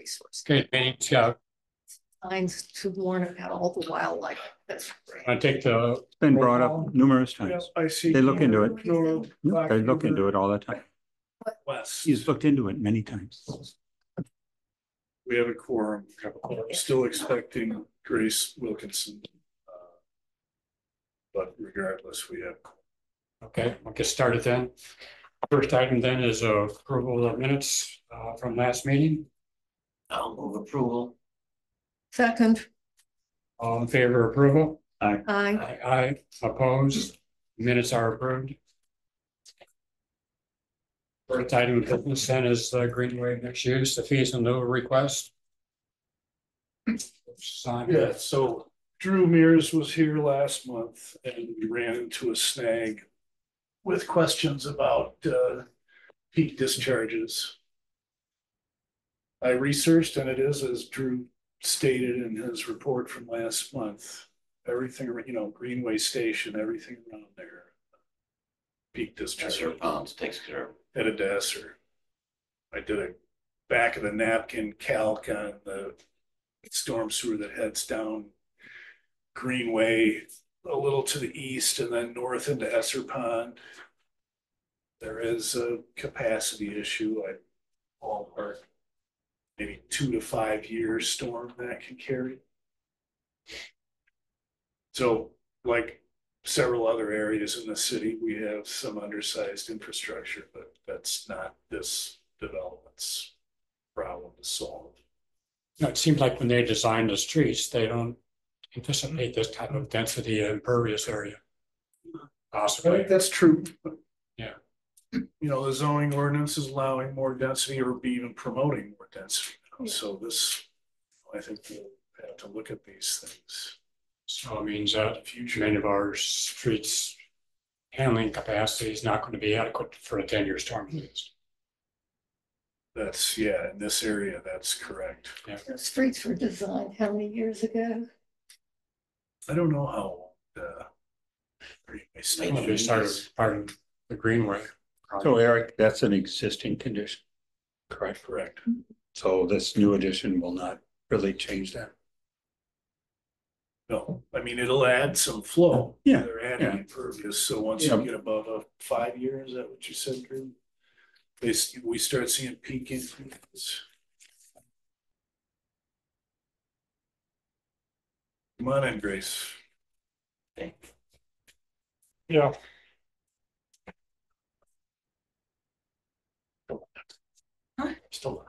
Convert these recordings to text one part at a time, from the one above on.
resource. Okay, meetings, yeah. Signs to warn about all the wildlife. That's great. I take the. It's been brought up numerous times. I see. They look into it. Yep, They look into it all the time. West. He's looked into it many times. We have a quorum. Still expecting Grace Wilkinson. But regardless, we have. Okay, we'll get started then. First item then is approval of minutes from last meeting. I'll move approval. Second. All in favor of approval? Aye. Aye. Opposed? Minutes are approved. First item of business then is the Greenway mixed use, the fees and lieu request. Yeah, so Drew Mears was here last month and we ran into a snag with questions about peak discharges. I researched, and it is as Drew stated in his report from last month, everything, Greenway Station, everything around there. Peak discharge. Pounds takes care of at a desser. I did a back of the napkin calc on the storm sewer that heads down Greenway a little to the east and then north into Esser Pond. There is a capacity issue. I ballpark maybe 2 to 5 year storm that can carry. So like several other areas in the city, we have some undersized infrastructure, but that's not this development's problem to solve. No, it seems like when they design the streets, they don't anticipate this type of density in impervious area. I Possibly. think that's true. Yeah. The zoning ordinance is allowing more density or even promoting more density. So this, I think we'll have to look at these things. So it means that many of our streets handling capacity is not going to be adequate for a 10-year storm. That's, yeah, in this area, that's correct. Yeah. The streets were designed how many years ago? I don't know how They started part of the Greenway. So Eric, that's an existing condition. Correct. So this new addition will not really change that. No, I mean, it'll add some flow. Yeah, They're adding yeah. impervious. So once you get above a 5 year, is that what you said, Drew? We start seeing peak increases. Come on in, Grace. Okay. Yeah. Still.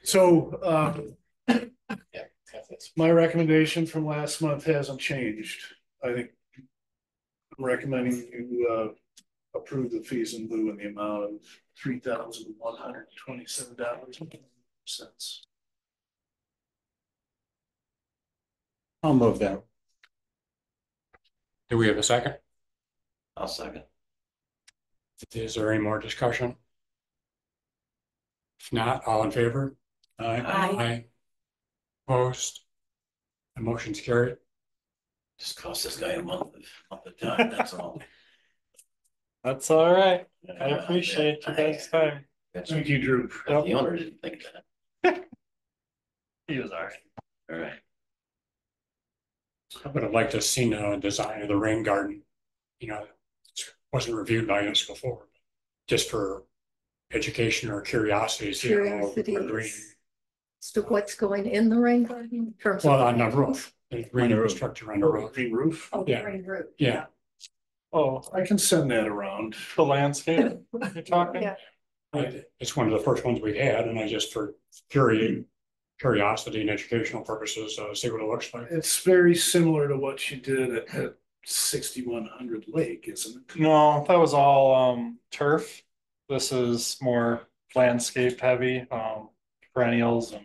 So my recommendation from last month hasn't changed. I think I'm recommending you approve the fees in lieu in the amount of $3,127.00. I'll move that. Do we have a second? I'll second. Is there any more discussion? If not, all in favor? Aye. Opposed? The motion's carried. Just cost this guy a month of time, that's all. That's all right. I appreciate you guys' time. Thank you, Drew. The owner didn't think that. He was all right. All right. I would have liked to have seen a design of the rain garden. It wasn't reviewed by us before, just for education or curiosity. So what's going in the rain garden in terms of on the roof, the green infrastructure on the roof. Green roof. oh, yeah. the rain roof. Yeah. Oh, I can send that around. the landscape you're talking? Yeah. It's one of the first ones we had, and I just for curiosity and educational purposes, see what it looks like. It's very similar to what you did at 6100 Lake, isn't it? No, that was all turf. This is more landscape heavy, perennials and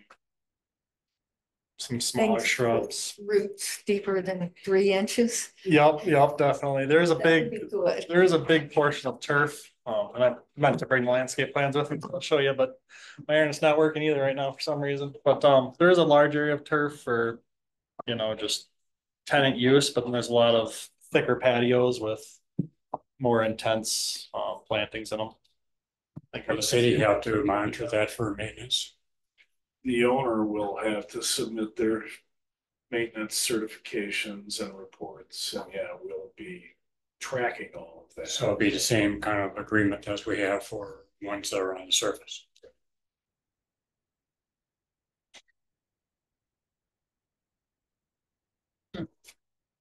some smaller Things shrubs. Roots deeper than 3 inches. Yep, definitely. There's a That would be good. there is a big portion of turf. And I meant to bring the landscape plans with me. I'll show you, but my internet's not working either right now for some reason. But there is a large area of turf for, just tenant use, but then there's a lot of thicker patios with more intense plantings in them. Will the city have to monitor that for maintenance? The owner will have to submit their maintenance certifications and reports, and yeah, we'll be tracking all of that. So it'll be the same kind of agreement as we have for ones that are on the surface.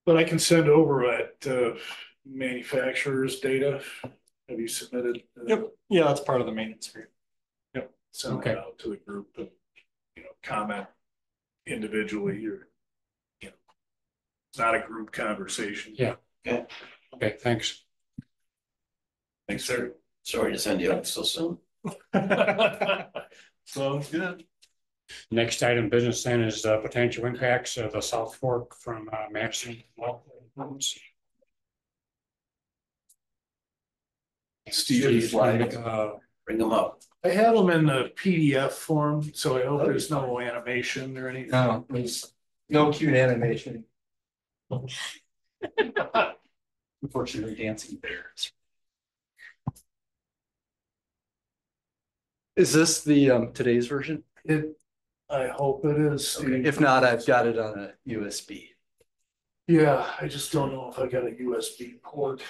But I can send over at manufacturer's data. Have you submitted? Yep, yeah, that's part of the maintenance agreement. Send Okay. that out to the group and, comment individually or, it's not a group conversation. Yeah. Okay, thanks. Thanks, sir. Sorry to send you out so soon. Sounds good. Next item business then is potential impacts of the South Fork from Madison. Steve, Bring them up. I have them in the PDF form, so I hope there's no animation or anything. No, there's no cute animation. Unfortunately, dancing bears. Is this the today's version? I hope it is, Steve. Okay. If not, I've got it on a USB. Yeah, I just don't know if I got a USB port.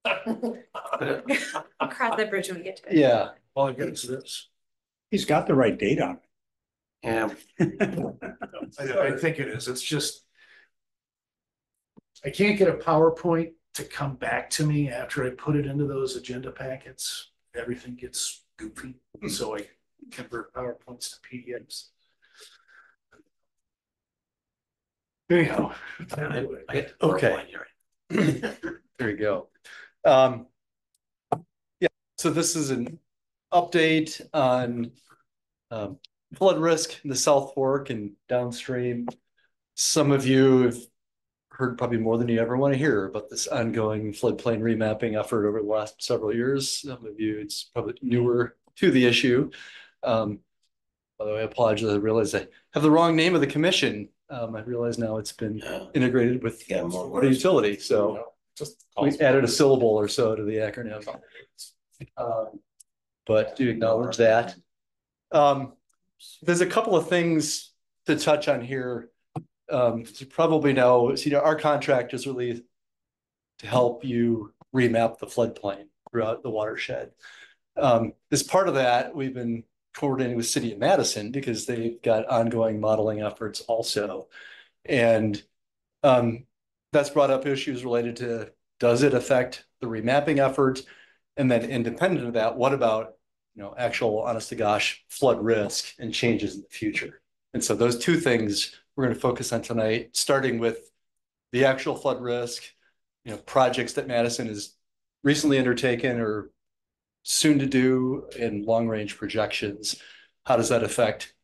I'll cross that bridge when we get to it. Yeah. All I got is this. He's got the right date on Yeah, I think it is. It's just. I can't get a PowerPoint to come back to me after I put it into those agenda packets. Everything gets goofy, so I convert PowerPoints to PDFs. Anyhow. Okay. There you go. Yeah, so this is an update on flood risk in the South Fork and downstream. Some of you have heard probably more than you ever want to hear about this ongoing floodplain remapping effort over the last several years. Some of you, it's probably newer to the issue. By the way, I apologize. I realize I have the wrong name of the commission. I realize now it's been integrated with Yeah, more water utility, so we added a syllable or so to the acronym. But do acknowledge that. There's a couple of things to touch on here. You probably know, our contract is really to help you remap the floodplain throughout the watershed. As part of that, we've been coordinating with City of Madison because they've got ongoing modeling efforts also. And that's brought up issues related to, does it affect the remapping effort? And then independent of that, what about, actual honest to gosh flood risk and changes in the future? And so those two things we're going to focus on tonight, starting with the actual flood risk, projects that Madison has recently undertaken or soon to do in long range projections. How does that affect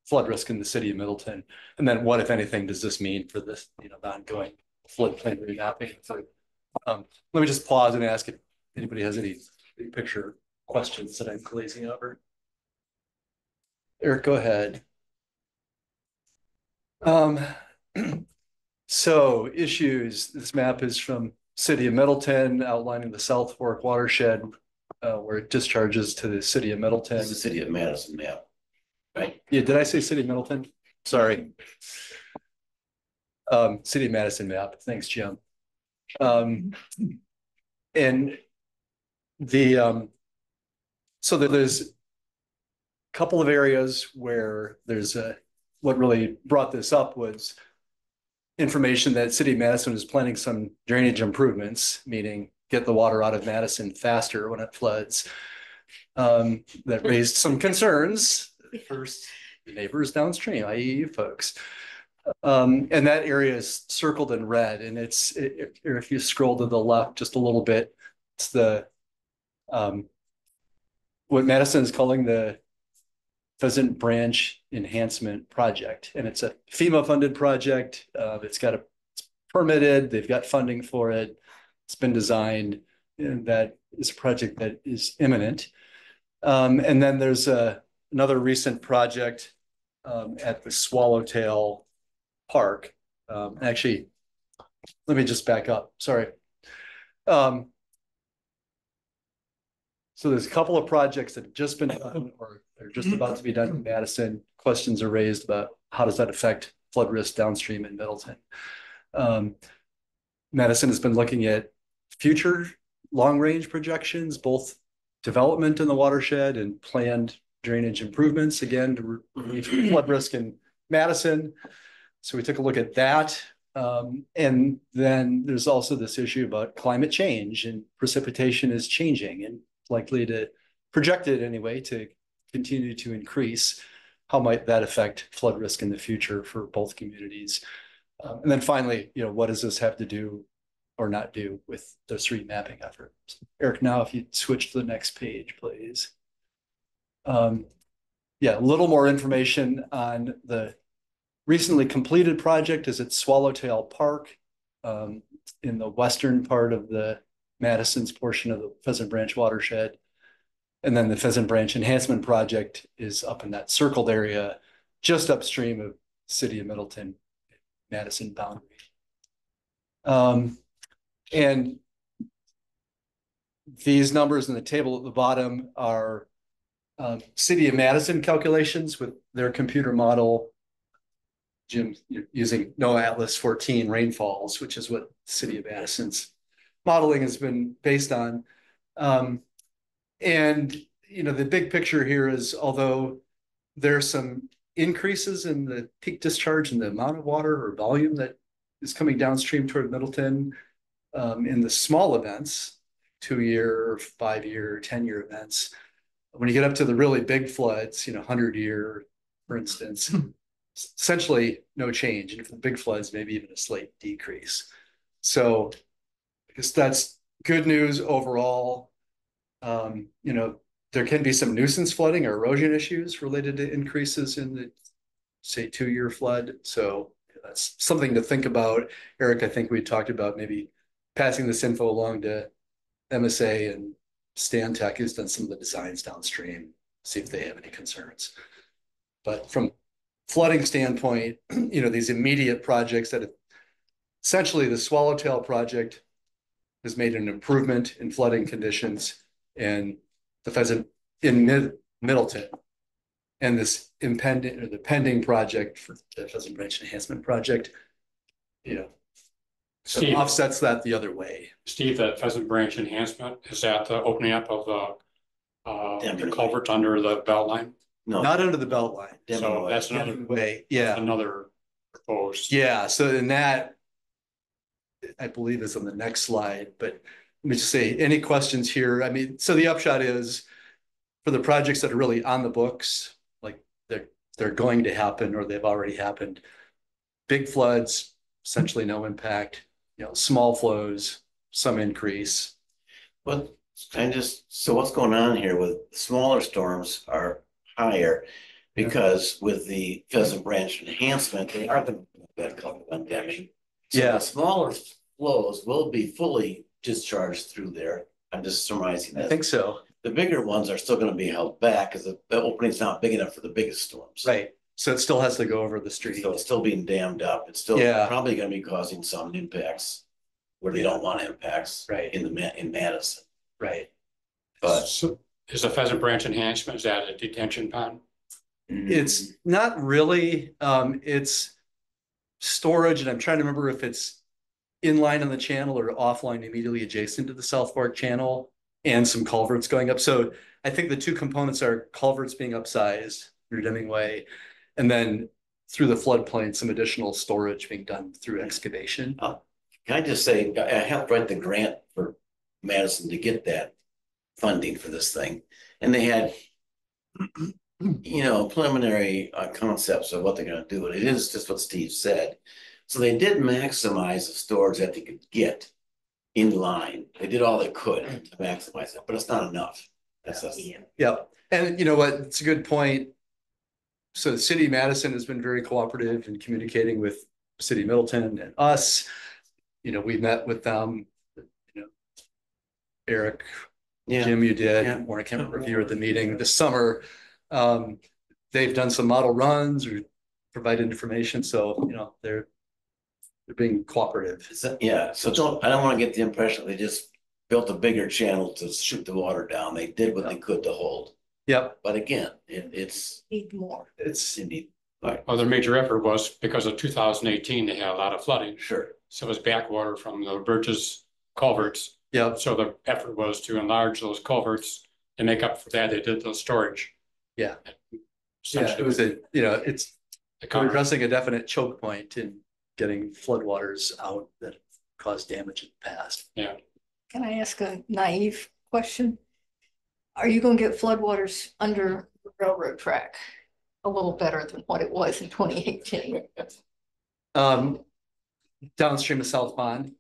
flood risk in the city of Middleton? And then what, if anything, does this mean for this, the ongoing floodplain remapping? So let me just pause and ask if anybody has any big picture questions that I'm glazing over. Eric, go ahead. So issues, this map is from City of Middleton outlining the South Fork watershed where it discharges to the City of Middleton. it's the city of Madison map, right? Yeah, did I say City of Middleton? Sorry. City of Madison map. Thanks, Jim. And the so there's a couple of areas where there's what really brought this up was information that City of Madison is planning some drainage improvements, meaning get the water out of Madison faster when it floods. That raised some concerns. First, the neighbors downstream, i.e. you folks. And that area is circled in red, and if you scroll to the left just a little bit, it's the what Madison is calling the Pheasant Branch Enhancement Project, and it's a FEMA-funded project. It's permitted. They've got funding for it. It's been designed, and that is a project that is imminent. And then there's another recent project at the Swallowtail Park. Actually, let me just back up. Sorry. So there's a couple of projects that have just been done or they're just about to be done in Madison. Questions are raised about how does that affect flood risk downstream in Middleton. Madison has been looking at future long-range projections, both development in the watershed and planned drainage improvements, again, to relieve flood risk in Madison. So we took a look at that. And then there's also this issue about climate change, and precipitation is changing and likely to, projected anyway, to continue to increase. How might that affect flood risk in the future for both communities? And then finally, what does this have to do or not do with the street mapping effort? Eric, now if you switch to the next page, please. Yeah, a little more information on the recently completed project is at Swallowtail Park, in the western part of the Madison's portion of the Pheasant Branch watershed. And then the Pheasant Branch Enhancement Project is up in that circled area just upstream of City of Middleton, Madison boundary. And these numbers in the table at the bottom are City of Madison calculations with their computer model. Jim, using NOAA Atlas 14 rainfalls, which is what City of Madison's modeling has been based on. And, the big picture here is, although there's some increases in the peak discharge and the amount of water or volume that is coming downstream toward Middleton, in the small events, 2-year, 5-year, 10-year events, when you get up to the really big floods, 100-year, for instance, essentially no change. And for the big floods, maybe even a slight decrease. So I guess that's good news overall. There can be some nuisance flooding or erosion issues related to increases in the, say, 2-year flood. So that's something to think about. Eric, I think we talked about maybe passing this info along to MSA, and Stantec has done some of the designs downstream, see if they have any concerns. But from flooding standpoint, these immediate projects that have, essentially the Swallowtail project has made an improvement in flooding conditions, and the Pheasant in Middleton, and this impending or the pending project for the Pheasant Branch Enhancement Project, Steve, offsets that the other way. Steve, that Pheasant Branch Enhancement, is that the opening up of the culvert under the belt line? No, Not under the belt line. So that's another way. Yeah. another proposed. Yeah. So in that, I believe is on the next slide, but let me just say, any questions here? I mean, so the upshot is, for the projects that are really on the books, like they're going to happen or they've already happened, big floods, essentially no impact, small flows, some increase. but so what's going on here with smaller storms are higher because with the Pheasant Branch Enhancement, they are the bed condemning. So Yeah. the smaller flows will be fully discharged through there. I'm just surmising I that. think so. The bigger ones are still going to be held back because the opening's not big enough for the biggest storms. Right. So it still has to go over the street. So it's still being dammed up. It's still Yeah. probably going to be causing some impacts where they don't want impacts. Right. In Madison. Right. But So is the Pheasant Branch Enhancement, is that a detention pond? It's not really, it's storage, and I'm trying to remember if it's inline on the channel or offline immediately adjacent to the South Fork channel, and some culverts going up. So I think the two components are culverts being upsized through Deming Way, and then through the floodplain, some additional storage being done through excavation. Can I just say, I helped write the grant for Madison to get that funding for this thing. And they had, preliminary concepts of what they're going to do. And it is just what Steve said. So they did maximize the storage that they could get in line. They did all they could to maximize it, but it's not enough. Yeah. And you know what? It's a good point. So the city of Madison has been very cooperative in communicating with City of Middleton and us. We met with them, Eric, Jim, you did, or I can't remember if you were at the meeting this summer. They've done some model runs or provided information. So, they're being cooperative. So I don't want to get the impression they just built a bigger channel to shoot the water down. They did what they could to hold. Yep, But again, it's, Need more. it's, indeed, right, Well, their major effort was because of 2018, they had a lot of flooding. sure. So it was backwater from the bridges, culverts. yep, So the effort was to enlarge those culverts and make up for that. They did the storage. yeah. Yeah, Essentially, it was it's the we're counter. addressing a definite choke point in getting floodwaters out that have caused damage in the past. Can I ask a naive question? Are you gonna get floodwaters under the railroad track a little better than what it was in 2018? Downstream of South Pond,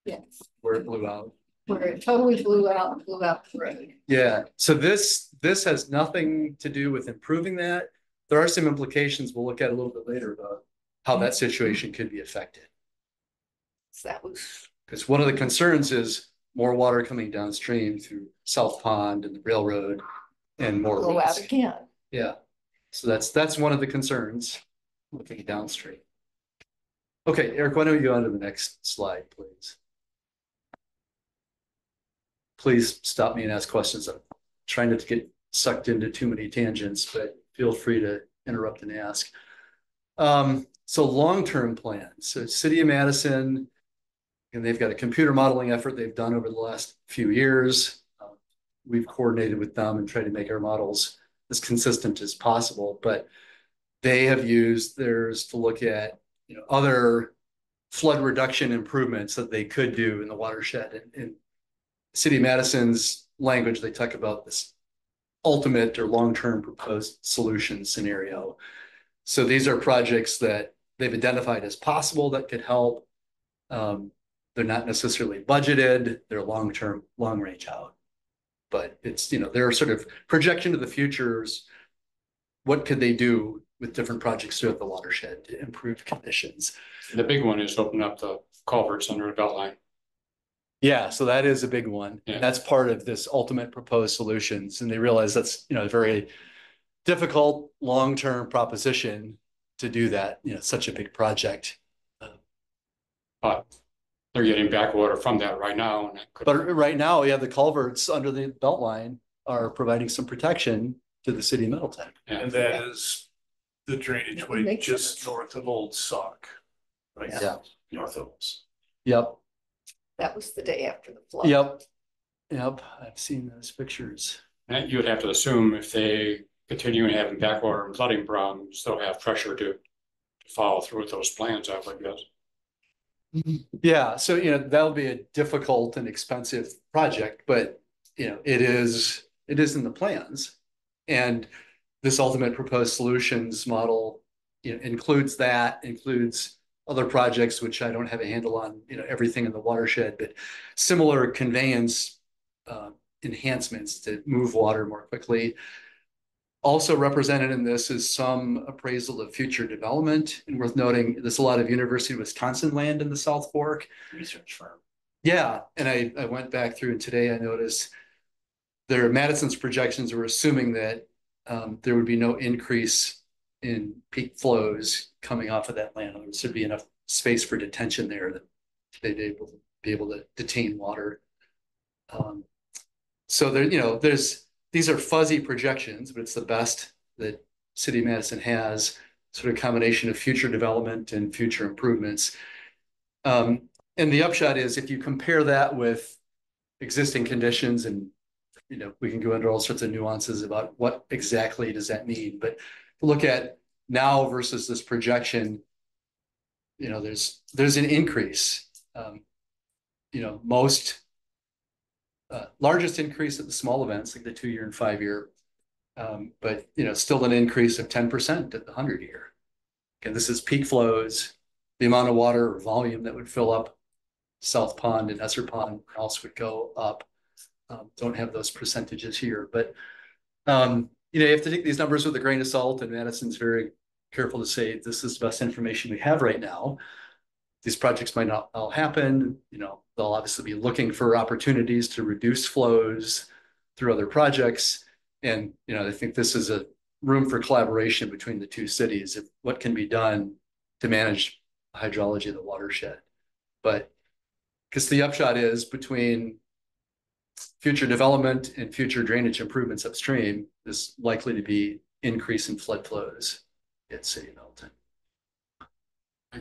Yes, where it blew out. where it totally blew out the road. Yeah, so this has nothing to do with improving that. There are some implications we'll look at a little bit later about how that situation could be affected. So that was, Because one of the concerns is more water coming downstream through South Pond and the railroad and more blow out leaks. again. Yeah, so that's one of the concerns looking downstream. Okay, Eric, why don't you go on to the next slide, please? Please stop me and ask questions. I'm trying not to get sucked into too many tangents, but feel free to interrupt and ask. So long-term plans. So City of Madison, and they've got a computer modeling effort they've done over the last few years. We've coordinated with them and tried to make our models as consistent as possible, but they have used theirs to look at, other flood reduction improvements that they could do in the watershed. In City of Madison's language, they talk about this ultimate or long-term proposed solution scenario. So these are projects that they've identified as possible that could help. They're not necessarily budgeted, they're long-term, long range out. But it's, they're sort of projection to the futures. What could they do with different projects throughout the watershed to improve conditions? The big one is open up the culverts under the belt line. Yeah, so that is a big one. Yeah. That's part of this ultimate proposed solutions. And they realize that's, a very difficult long-term proposition to do that, such a big project. But they're getting backwater from that right now. And that could, But right now, yeah, the culverts under the belt line are providing some protection to the city of Middleton. yeah. And that is the drainage way Makes just sense. north of Old Sauk. Right, Yeah. north of us. Yep, That was the day after the flood. yep, yep. I've seen those pictures. And you would have to assume if they continue having backwater and flooding problems, they'll have pressure to follow through with those plans, I would guess. Yeah, so that'll be a difficult and expensive project, but it is in the plans. And this ultimate proposed solutions model includes other projects which I don't have a handle on, everything in the watershed, but similar conveyance enhancements to move water more quickly. Also represented in this is some appraisal of future development, and worth noting, there's a lot of University of Wisconsin land in the South Fork. Research firm. Yeah, and I went back through and today I noticed Madison's projections were assuming that there would be no increase in peak flows coming off of that land. There should be enough space for detention there that they'd be able to detain water. So these are fuzzy projections, but it's the best that City of Madison has, sort of combination of future development and future improvements. And the upshot is, if you compare that with existing conditions, and we can go into all sorts of nuances about what exactly does that mean, but look at now versus this projection, there's an increase. Most largest increase at the small events, like the 2-year and 5-year, but still an increase of 10% at the 100-year. Okay, this is peak flows, the amount of water or volume that would fill up South Pond and Esser Pond also would go up. Don't have those percentages here, but you have to take these numbers with a grain of salt, and Madison's very careful to say this is the best information we have right now. These projects might not all happen. They'll obviously be looking for opportunities to reduce flows through other projects. And, I think this is a room for collaboration between the two cities of what can be done to manage the hydrology of the watershed. But because the upshot is, between future development and future drainage improvements upstream is likely to be increase in flood flows at City of Middleton.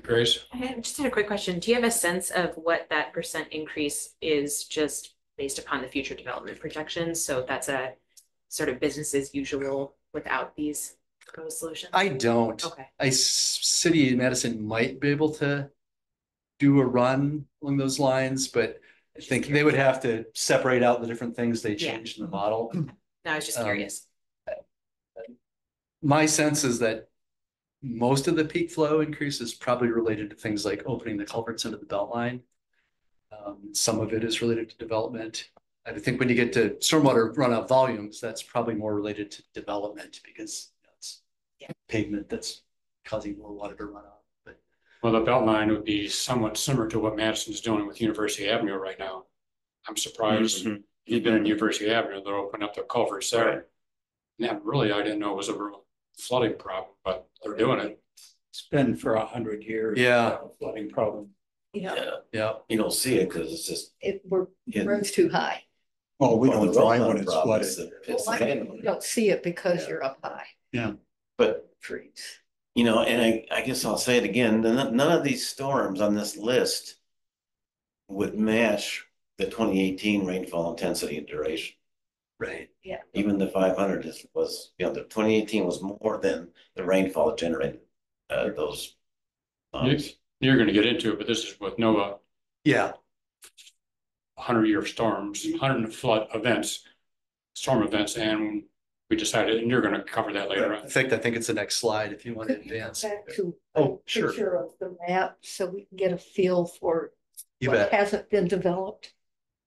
Grace? I just had a quick question. Do you have a sense of what that percent increase is just based upon the future development projections? So that's a sort of business as usual without these proposed solutions? I don't. Okay. City of Madison might be able to do a run along those lines, but I think they would have to separate out the different things they changed in the model. No, I was just curious. My sense is that most of the peak flow increase is probably related to things like opening the culverts into the belt line. Some of it is related to development. I think when you get to stormwater runoff volumes, that's probably more related to development because it's pavement that's causing more water to run off. But Well, the belt line would be somewhat similar to what Madison's doing with University Avenue right now. I'm surprised. Mhm. You've been in University Avenue, they're opening up the culverts there. And that really, I didn't know was a real flooding problem, but they're doing it. It's been for 100 years. Yeah. a Flooding problem. Yeah, Yeah, yeah, you don't see it because it's just we're hidden. roads too high. Oh, we Well, don't the road drive not when a it's problem, flooded. it's Well, you don't see it because you're up high, But, trees. you know, and I guess I'll say it again, none of these storms on this list would match the 2018 rainfall intensity and duration. right. Even the 500 was, you know, the 2018 was more than the rainfall generated, those. You're gonna get into it, but this is with NOAA, Yeah, 100-year storms, 100 flood events, storm events, and we decided, and you're gonna cover that later on. in fact, I think it's the next slide if you want to Could you go advance. back to Oh, a sure. picture of the map so we can get a feel for You what bet. hasn't been developed?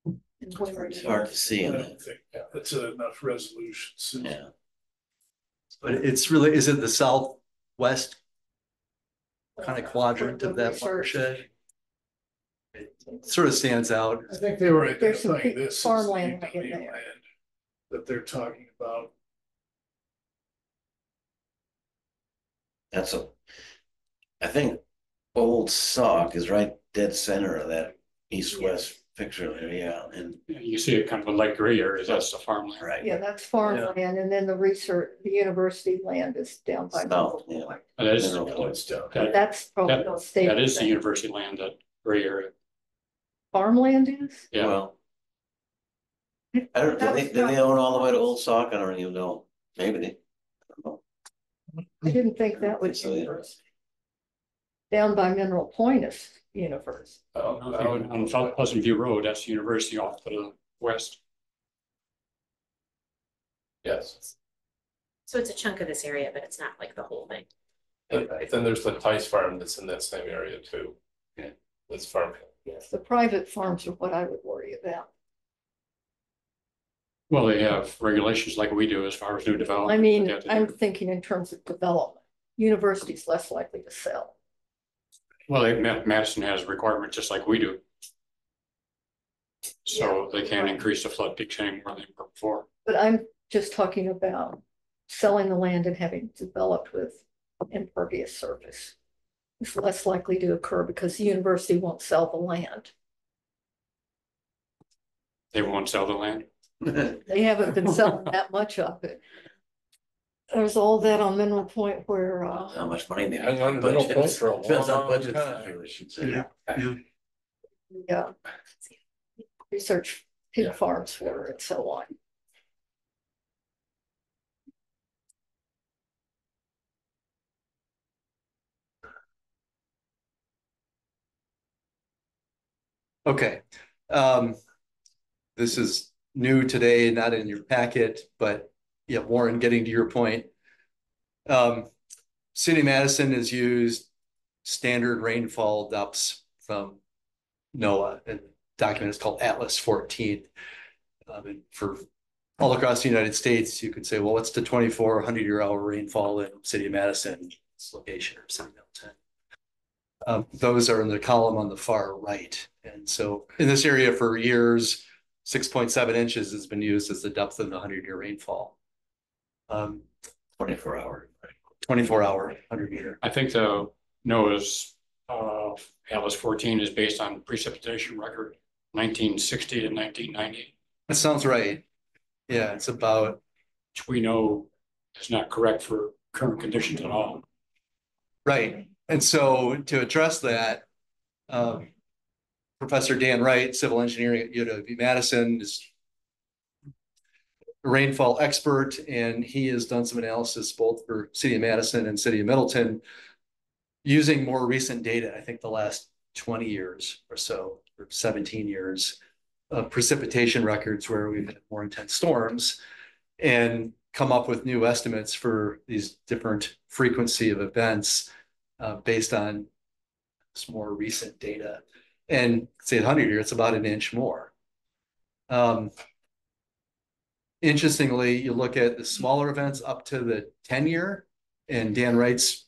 And where it It's hard to is. see I in don't it, think that's enough resolution. So yeah. But it's really, is it the southwest kind of quadrant of that Research. watershed? It sort of stands out. I think they were There's some identifying big this as farmland the right in UW there. land that they're talking about. I think Old Sauk is right dead center of that east-west picture there, yeah, and, You see it kind of a light gray area, that's the farmland. right. Yeah, that's farmland, and then the university land is down by. South, yeah. And that is, Oh, it's down. that, That's probably gonna stay. that is the same. university land, that gray area. Farmland is? Yeah, Well, I don't, do they own all the way to Old Sauk? I don't even know, maybe they. I don't know. I didn't think that was So, yeah. university. Down by Mineral Point is university. on South Pleasant View Road, that's the university off to the west. Yes, So it's a chunk of this area, but it's not like the whole thing. and then there's the Tice Farm that's in that same area too. Yeah. That's farm. Yes, the private farms are what I would worry about. Well, they have regulations like we do as far as new development. I mean, They have to do- I'm thinking in terms of development. University's less likely to sell. Well, Madison has requirements just like we do. So they can't increase the flood peaks anymore than before. But I'm just talking about selling the land and having it developed with impervious surface. It's less likely to occur because the university won't sell the land. They won't sell the land. They haven't been selling that much of it. There's all that on Mineral Point where, How much money they Hang have. on to Middle Point for a Depends on long budget. time. I should say. yeah, research pig farms for and so on. Okay. This is new today, not in your packet, but yeah, Warren, getting to your point. City of Madison has used standard rainfall depths from NOAA, and the document is called Atlas 14. And for all across the United States, you could say, well, what's the 2400-year-hour rainfall in City of Madison, this location, or City of Middleton? Those are in the column on the far right. And so in this area for years, 6.7 inches has been used as the depth of the 100-year rainfall. 24 hour. 24-hour 100-year. I think the NOAA's Atlas 14 is based on precipitation record 1960 to 1990. That sounds right. Yeah, it's about, which we know is not correct for current conditions at all. right. And so to address that, Professor Dan Wright, civil engineering at UW-Madison, is a rainfall expert, and he has done some analysis both for City of Madison and City of Middleton using more recent data, I think the last 20 years or so, or 17 years of precipitation records where we've had more intense storms, and come up with new estimates for these different frequency of events based on this more recent data. And say 100 year, it's about an inch more. Interestingly, you look at the smaller events up to the 10-year, and Dan Wright's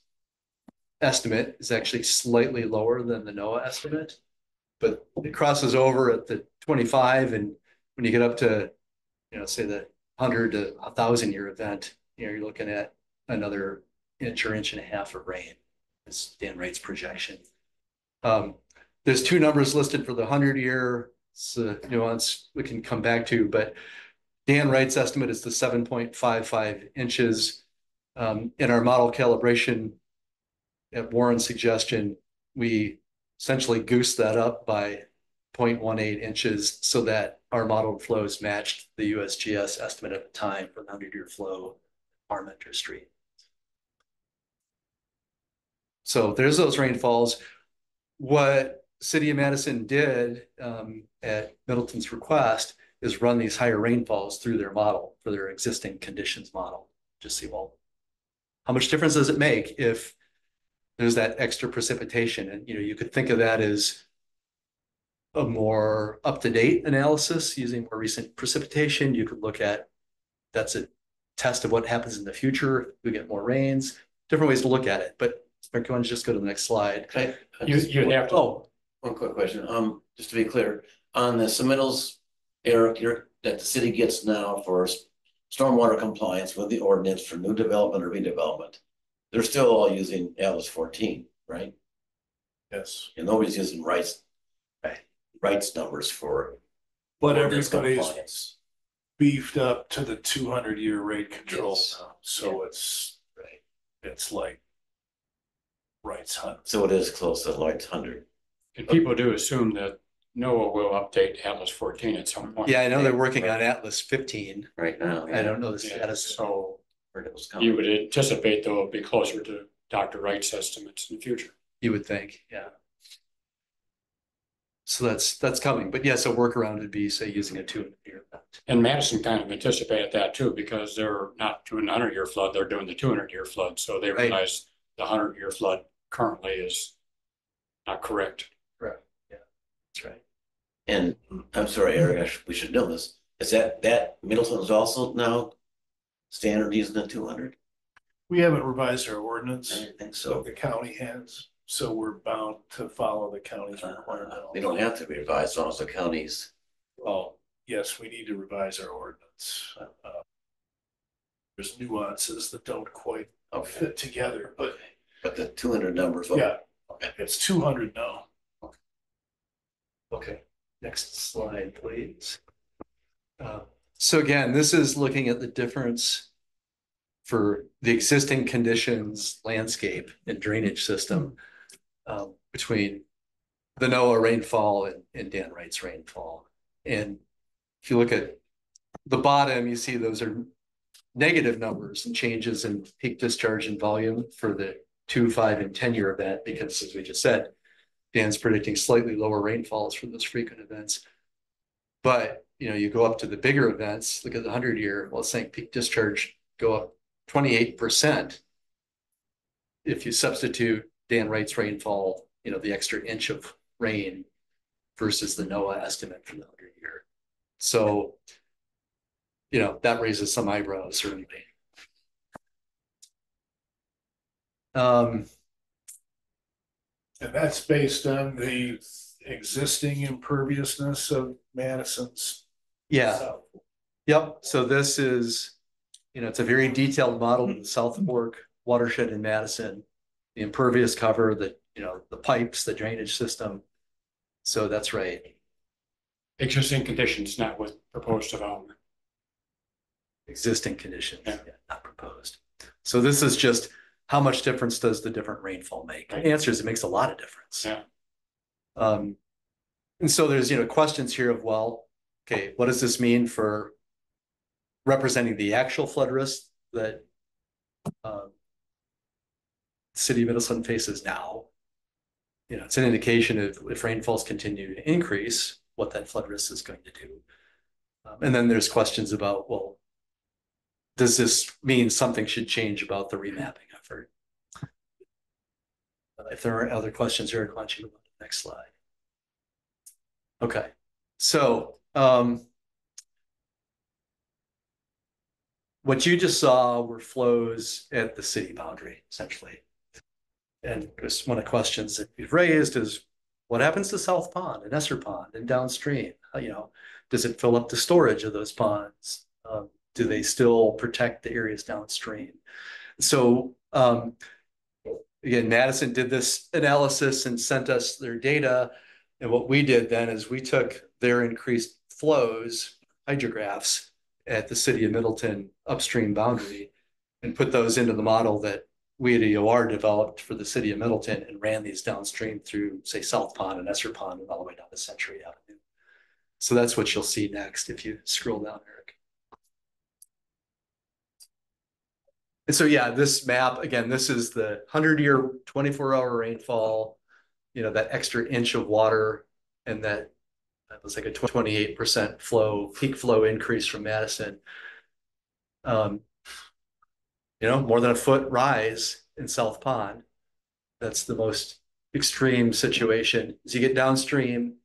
estimate is actually slightly lower than the NOAA estimate, but it crosses over at the 25. And when you get up to, say the 100 to 1,000-year event, you're looking at another inch or inch and a half of rain. It's Dan Wright's projection. There's two numbers listed for the 100-year. It's a nuance we can come back to, but Dan Wright's estimate is the 7.55 inches. In our model calibration, at Warren's suggestion, we essentially goosed that up by 0.18 inches so that our modeled flows matched the USGS estimate at the time for 100-year flow Parmenter Street. So there's those rainfalls. What City of Madison did at Middleton's request is run these higher rainfalls through their model for their existing conditions model. Just see, well, how much difference does it make if there's that extra precipitation? And you could think of that as a more up-to-date analysis using more recent precipitation. You could look at, that's a test of what happens in the future if we get more rains. Different ways to look at it. But Mark, you want to just go to the next slide? You have to. One quick question. Just to be clear, on the submittals, Eric, that the city gets now for stormwater compliance with the ordinance for new development or redevelopment, they're still all using Atlas 14, right? Yes. And nobody's using Wright's numbers for. But ordinance everybody's compliance. beefed up to the 200-year rate control Yes. now. So it's like Wright's 100. So it is close to Lloyd's 100. And people do assume that NOAA will update Atlas 14 at some point. Yeah, I know they're working on Atlas 15. Right now. I don't know the Yeah, status. so Heard it was coming. you would anticipate they'll be closer to Dr. Wright's estimates in the future. You would think, yeah. So that's coming, but yes, a workaround would be, say, using a 200-year event. And Madison kind of anticipated that too, because they're not doing the 100-year flood, they're doing the 200-year flood. So they Right. realize the 100-year flood currently is not correct. Correct. Yeah, that's right. And I'm sorry, Eric, we should know this. Is that Middleton is also now standard using the 200? We haven't revised our I ordinance, didn't think so so. the county has. So we're bound to follow the county's requirement. They don't have to be revised as long as the counties. Well, yes, we need to revise our ordinance. There's nuances that don't quite fit together, but the 200 numbers. yeah, Okay. it's 200 now. Okay, next slide, please. So again, this is looking at the difference for the existing conditions, landscape and drainage system between the NOAA rainfall and Dan Wright's rainfall. And if you look at the bottom, you see those are negative numbers and changes in peak discharge and volume for the 2, 5, and 10-year event, because as we just said, Dan's predicting slightly lower rainfalls for those frequent events. But you go up to the bigger events, look at the 100-year, well, it's saying peak discharge go up 28% if you substitute Dan Wright's rainfall, the extra inch of rain versus the NOAA estimate for the 100-year. So, that raises some eyebrows, certainly. And that's based on the existing imperviousness of Madison's. Yeah. south. Yep. So this is, it's a very detailed model of the South Fork watershed in Madison, the impervious cover, the pipes, the drainage system. So that's right. Existing conditions, not with proposed development. Existing conditions, Yeah. not proposed. So this is just how much difference does the different rainfall make? The answer is it makes a lot of difference. Yeah. And so there's, questions here of, well, okay, what does this mean for representing the actual flood risk that city of Middleton faces now? It's an indication of if rainfalls continue to increase, what that flood risk is going to do. And then there's questions about, well, does this mean something should change about the remapping effort? If there are other questions, Eric, why don't you move on to the next slide? Okay, so what you just saw were flows at the city boundary, essentially. And just one of the questions that you've raised is, what happens to South Pond and Esser Pond and downstream? Does it fill up the storage of those ponds? Do they still protect the areas downstream? So again, Madison did this analysis and sent us their data. And what we did then is we took their increased flows, hydrographs at the city of Middleton upstream boundary and put those into the model that we at EOR developed for the city of Middleton and ran these downstream through, say, South Pond and Esser Pond and all the way down to Century Avenue. So that's what you'll see next if you scroll down, Eric. And so, yeah, this map, again, this is the 100-year, 24-hour rainfall, that extra inch of water, and that was like a 28% peak flow increase from Madison. More than a foot rise in South Pond. That's the most extreme situation. As you get downstream,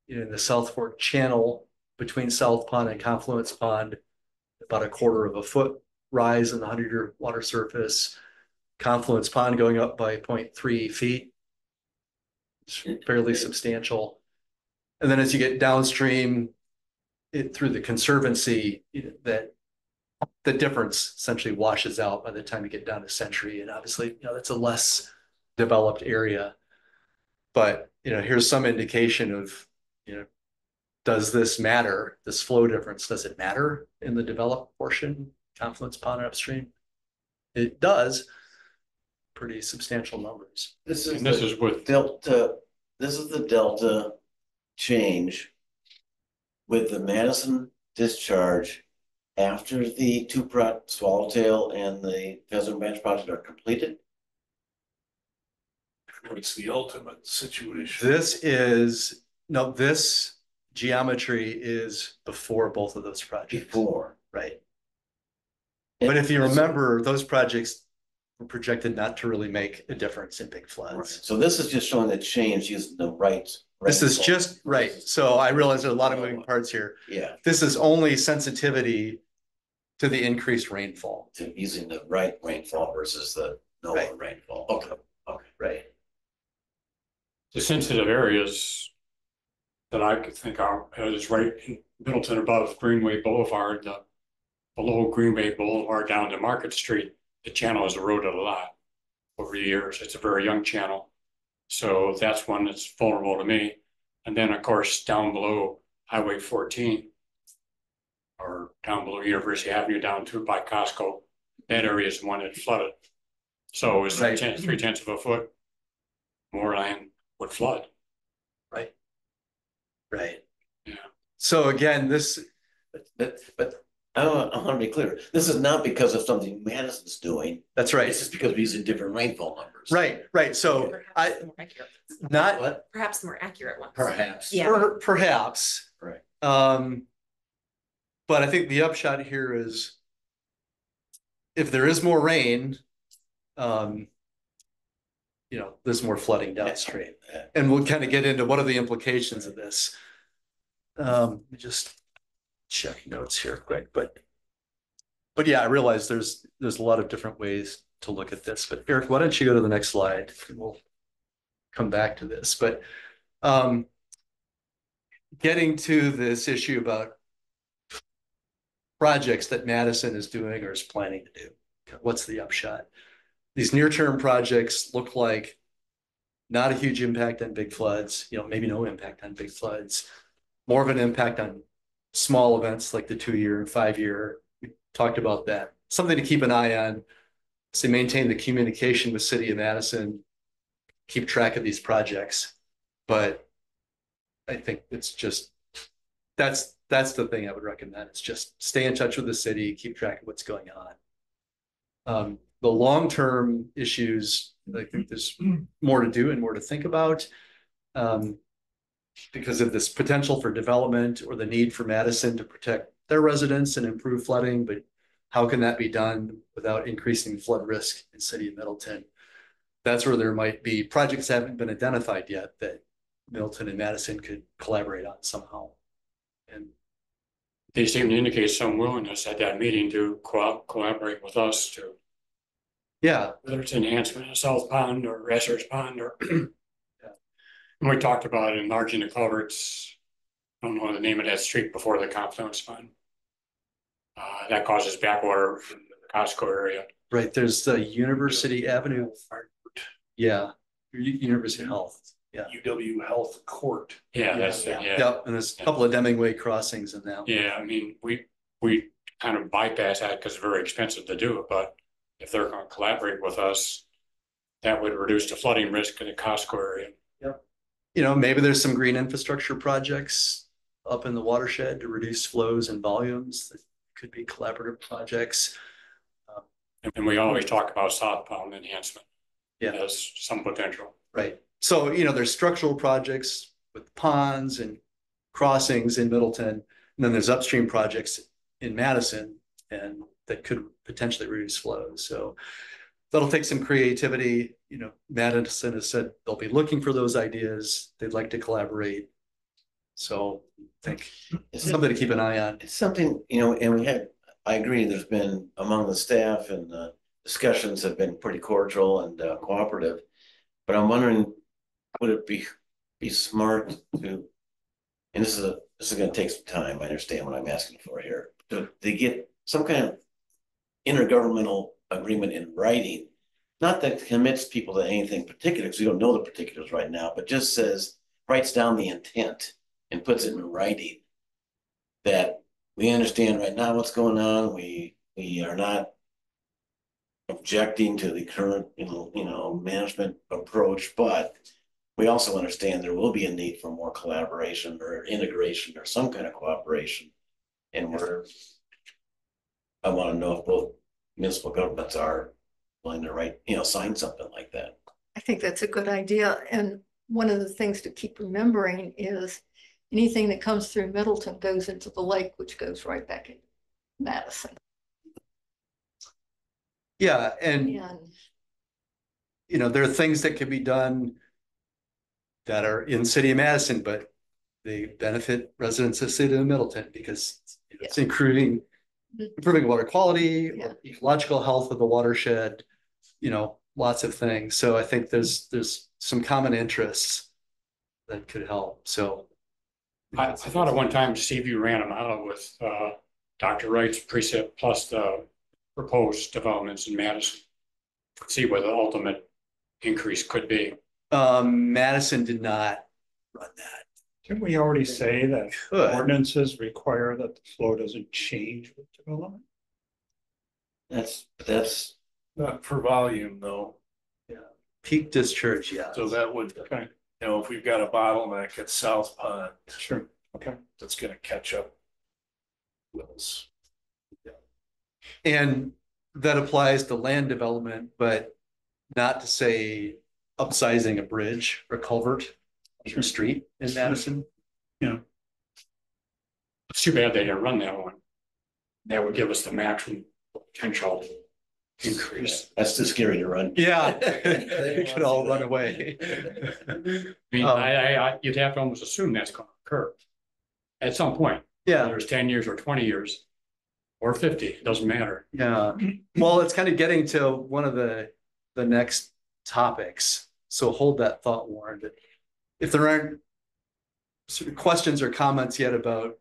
in the South Fork Channel between South Pond and Confluence Pond, about a quarter of a foot rise in the 100-year water surface. Confluence Pond going up by 0.3 feet. It's fairly substantial. And then as you get downstream through the Conservancy, that the difference essentially washes out by the time you get down to Century. And obviously, that's a less developed area. But, here's some indication of, does this matter? This flow difference, does it matter in the developed portion, Confluence Pond and upstream? It does. Pretty substantial numbers. This is with Delta. This is the Delta change with the Madison discharge after the Swallowtail and the Pheasant Branch project are completed. It's the ultimate situation. This geometry is before both of those projects. Before. Right. But if you remember, those projects were projected not to really make a difference in big floods. Right. So this is just showing the change using the right. This is just right. So I realize there's a lot of moving parts here. Yeah. This is only sensitivity to the increased rainfall. To using the right rainfall versus the NOAA rainfall. Okay. Okay. Right. The sensitive areas that I could think of is right in Middleton above Greenway Boulevard, below Greenway Boulevard down to Market Street. The channel has eroded a lot over the years. It's a very young channel. So that's one that's vulnerable to me. And then, of course, down below Highway 14 or down below University Avenue down to by Costco, that area is the one that flooded. So it's 3/10 of a foot more land would flood. Right. Right. Yeah. So again, But I want to be clear. This is not because of something Madison's doing. that's right. This is because we're using different rainfall numbers. Right. So Perhaps the more accurate ones. not What? Perhaps the more accurate ones. Perhaps. Yeah. perhaps. Right. But I think the upshot here is if there is more rain, there's more flooding downstream. And we'll kind of get into what are the implications of this. Let me just check notes here quick, but yeah, I realize there's a lot of different ways to look at this. But Eric, why don't you go to the next slide and we'll come back to this. But getting to this issue about projects that Madison is doing or is planning to do. What's the upshot? These near-term projects look like not a huge impact on big floods, maybe no impact on big floods, more of an impact on small events like the 2-year and 5-year. We talked about that. Something to keep an eye on. To maintain the communication with City of Madison, keep track of these projects. But I think it's just, that's the thing I would recommend. It's just stay in touch with the city, keep track of what's going on. The long-term issues, I think there's more to do and more to think about. Because of this potential for development or the need for Madison to protect their residents and improve flooding, but how can that be done without increasing flood risk in City of Middleton? That's where there might be projects that haven't been identified yet that Middleton and Madison could collaborate on somehow. And they seem to indicate some willingness at that meeting to collaborate with us to, yeah, whether it's enhancement of South Pond or Esser's Pond or we talked about enlarging the culverts. I don't know the name of that street before the confluence fund. That causes backwater in the Costco area. right. There's the University Avenue. Yeah, University Health. Yeah. UW Health Court. Yeah, that's it. Yeah. Yep. And there's a couple of Deming Way crossings in that. Yeah, I mean, we kind of bypass that because it's very expensive to do it, but if they're going to collaborate with us, that would reduce the flooding risk in the Costco area. Yep. You know, maybe there's some green infrastructure projects up in the watershed to reduce flows and volumes that could be collaborative projects. And we always talk about South Pond enhancement. Yeah. As some potential. Right. So, you know, there's structural projects with ponds and crossings in Middleton, and then there's upstream projects in Madison and that could potentially reduce flows. So that'll take some creativity. You know, Madison has said they'll be looking for those ideas. They'd like to collaborate. So I think it's something to keep an eye on. It's something, you know, and I agree, there's been among the staff and discussions have been pretty cordial and cooperative. But I'm wondering, would it be smart to, and this is going to take some time, I understand what I'm asking for here, to get some kind of intergovernmental agreement in writing, not that commits people to anything particular, because we don't know the particulars right now, but just writes down the intent and puts it in writing that we understand right now what's going on. We are not objecting to the current, management approach, but we also understand there will be a need for more collaboration or integration or some kind of cooperation. And I want to know if both municipal governments are willing to sign something like that. I think that's a good idea. And one of the things to keep remembering is anything that comes through Middleton goes into the lake, which goes right back in Madison. Yeah. And, And you know, there are things that can be done that are in City of Madison, but they benefit residents of the City of Middleton because it's improving water quality, ecological health of the watershed, lots of things. So I think there's some common interests that could help. So I thought at one time Seaview ran a model with Dr. Wright's precept plus the proposed developments in Madison. See what the ultimate increase could be. Madison did not run that. Didn't we already say that Good. ordinances require that the flow doesn't change with development? That's Not for volume though. Yeah. Peak discharge, yeah. So that would, Okay. if we've got a bottleneck at South Pond, Sure. Okay. that's gonna catch up. Wells. And that applies to land development, but not to say upsizing a bridge or culvert or street in Madison. It's too bad they didn't run that one. That would give us the maximum potential increase. too scary to run. Yeah, we could all run away. I mean, you'd have to almost assume that's going to occur at some point. Yeah, Whether it's 10 years or 20 years or 50, it doesn't matter. yeah. Well, it's kind of getting to one of the next topics. So hold that thought, Warren. If there aren't sort of questions or comments yet about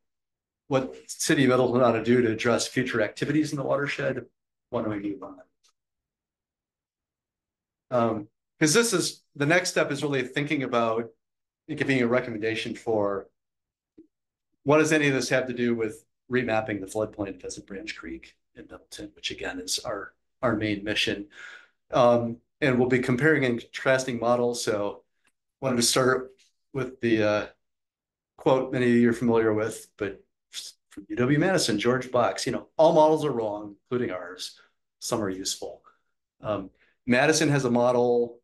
what City of Middleton ought to do to address future activities in the watershed, why don't we move on? Because this is the next step is really thinking about giving a recommendation for what does any of this have to do with remapping the floodplain of Pheasant Branch Creek in Middleton, which again is our main mission. And we'll be comparing and contrasting models. So wanted to start with the quote many of you are familiar with, but from UW-Madison, George Box, all models are wrong, including ours. Some are useful. Madison has a model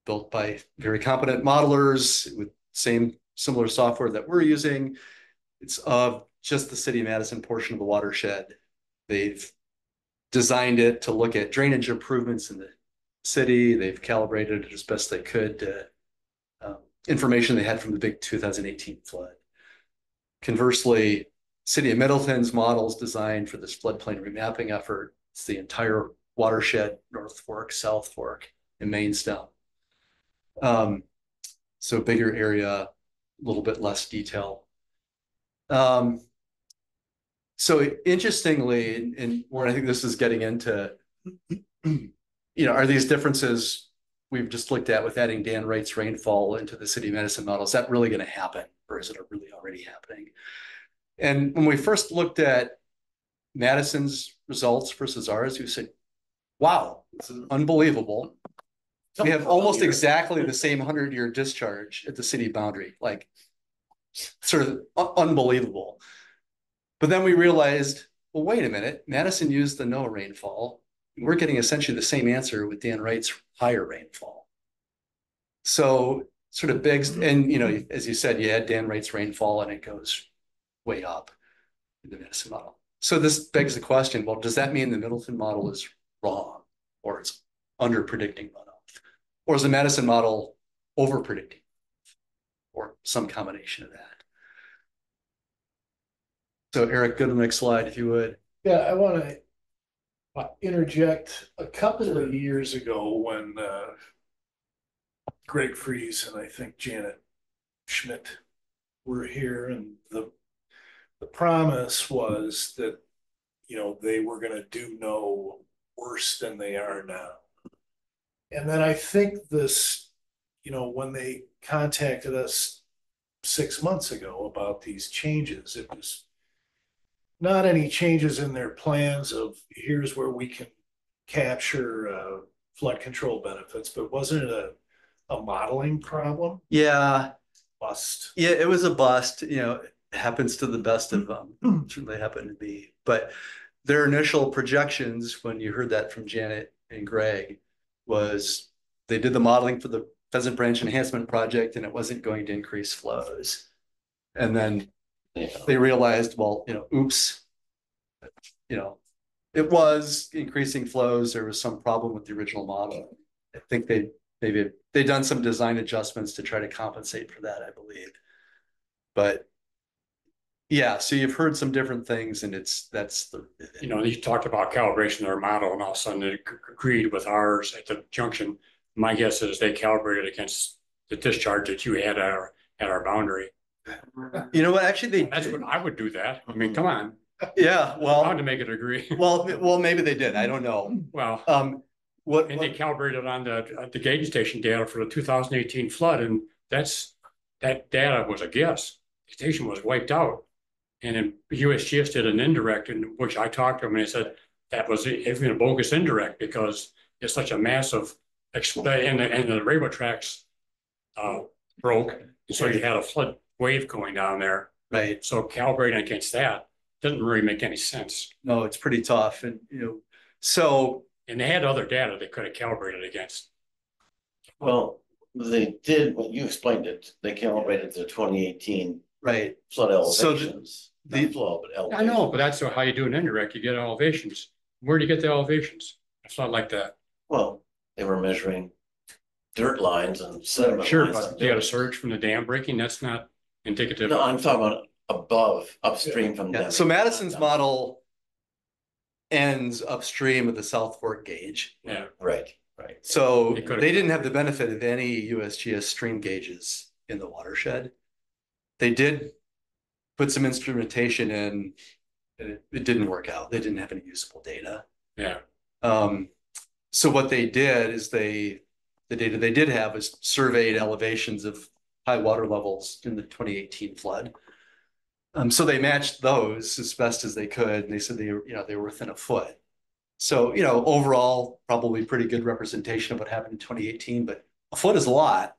built by very competent modelers with similar software that we're using. It's of just the city of Madison portion of the watershed. They've designed it to look at drainage improvements in the city. They've calibrated it as best they could to information they had from the big 2018 flood. Conversely, city of Middleton's models designed for this floodplain remapping effort. It's the entire watershed, North Fork, South Fork, and Mainstem. So bigger area, a little bit less detail. So interestingly, and where I think this is getting into, are these differences we've just looked at with adding Dan Wright's rainfall into the city of Madison model, is that really going to happen, or is it really already happening? And when we first looked at Madison's results versus ours, we said, wow, this is unbelievable. We have almost exactly the same 100-year discharge at the city boundary, like sort of unbelievable. But then we realized, well, wait a minute, Madison used the no rainfall. We're getting essentially the same answer with Dan Wright's higher rainfall. So sort of begs, and as you said, you add Dan Wright's rainfall and it goes way up in the Madison model. So this begs the question, well, does that mean the Middleton model is wrong, or it's under predicting runoff? Or is the Madison model over predicting, or some combination of that? So Eric, go to the next slide if you would. Yeah, I want to interject. A couple of years ago when Greg Fries and I think Janet Schmidt were here, and the promise was that they were going to do no worse than they are now. And then I think this, when they contacted us 6 months ago about these changes, it was not any changes in their plans of here's where we can capture flood control benefits, but wasn't it a modeling problem? Yeah. Bust. Yeah, it was a bust. It happens to the best of them. Certainly happened to be. But their initial projections, when you heard that from Janet and Greg, was they did the modeling for the Pheasant Branch Enhancement Project, and it wasn't going to increase flows. And then they realized, well, oops, it was increasing flows. There was some problem with the original model. I think they've done some design adjustments to try to compensate for that, I believe. But yeah, so you've heard some different things, and you talked about calibration of their model, and all of a sudden it agreed with ours at the junction. My guess is they calibrated against the discharge that you had at our boundary. You know what? Actually, that's what I would do that. I mean, come on. Yeah, well, how to make it agree? Well, maybe they did. I don't know. Well, and they calibrated on the gauge station data for the 2018 flood, and that data was a guess. The station was wiped out, and then USGS did an indirect, in which I talked to them, and they said that was even a bogus indirect because it's such a massive and the railroad tracks broke, and so you had a flood wave going down there. Right. So calibrating against that doesn't really make any sense. No, it's pretty tough, and and they had other data they could have calibrated against. Well, they did, when you explained it, they calibrated the 2018 right flood elevations. So not flow, but elevations. I know, but that's how you do an indirect. You get elevations. Where do you get the elevations? It's not like that. Well, they were measuring dirt lines and sediment Sure, lines. but you got a surge from the dam breaking. That's not indicative. No, I'm talking about above, upstream from them. So Madison's model ends upstream of the South Fork gauge. Yeah. Right. So they didn't have the benefit of any USGS stream gauges in the watershed. They did put some instrumentation in, and it didn't work out. They didn't have any usable data. Yeah. So what they did is the data they did have was surveyed elevations of high water levels in the 2018 flood. So they matched those as best as they could, and they said they were within a foot. So, overall, probably pretty good representation of what happened in 2018, but a foot is a lot,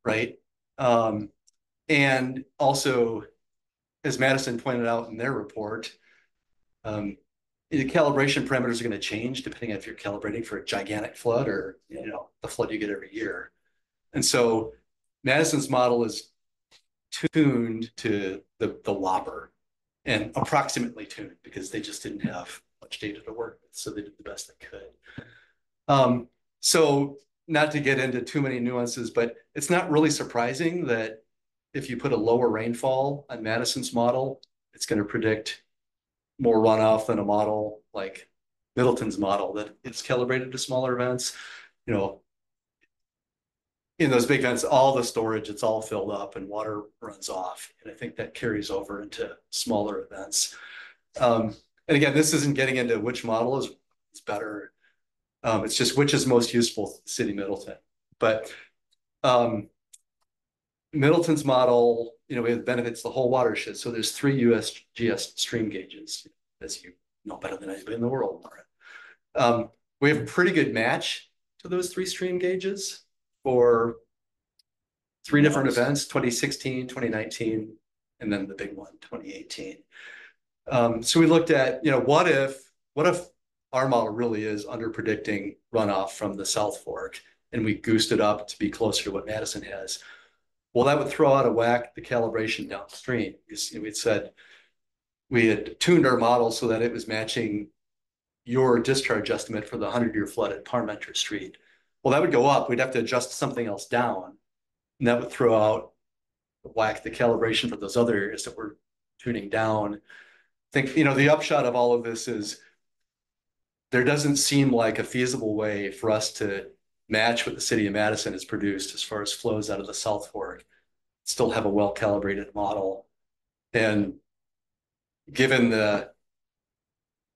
right? And also, as Madison pointed out in their report, the calibration parameters are going to change depending on if you're calibrating for a gigantic flood or, the flood you get every year. And so Madison's model is tuned to the Whopper, and approximately tuned because they just didn't have much data to work with, so they did the best they could. So not to get into too many nuances, but it's not really surprising that if you put a lower rainfall on Madison's model, it's going to predict more runoff than a model like Middleton's model that it's calibrated to smaller events. In those big events, all the storage, it's all filled up and water runs off. And I think that carries over into smaller events. And again, this isn't getting into which model is better. It's just which is most useful to the city of Middleton. But Middleton's model, we have the benefits of the whole watershed. So there's 3 USGS stream gauges, as you know better than anybody in the world. We have a pretty good match to those 3 stream gauges for 3 different events, 2016, 2019, and then the big one, 2018. So we looked at, what if our model really is under predicting runoff from the South Fork, and we goosed it up to be closer to what Madison has. Well, that would throw out of whack the calibration downstream. We'd said we had tuned our model so that it was matching your discharge estimate for the 100-year flood at Parmenter Street. Well, that would go up. We'd have to adjust something else down, and that would throw out whack the calibration for those other areas that we're tuning down. I think, the upshot of all of this is there doesn't seem like a feasible way for us to match what the city of Madison has produced as far as flows out of the South Fork, still have a well-calibrated model. And given the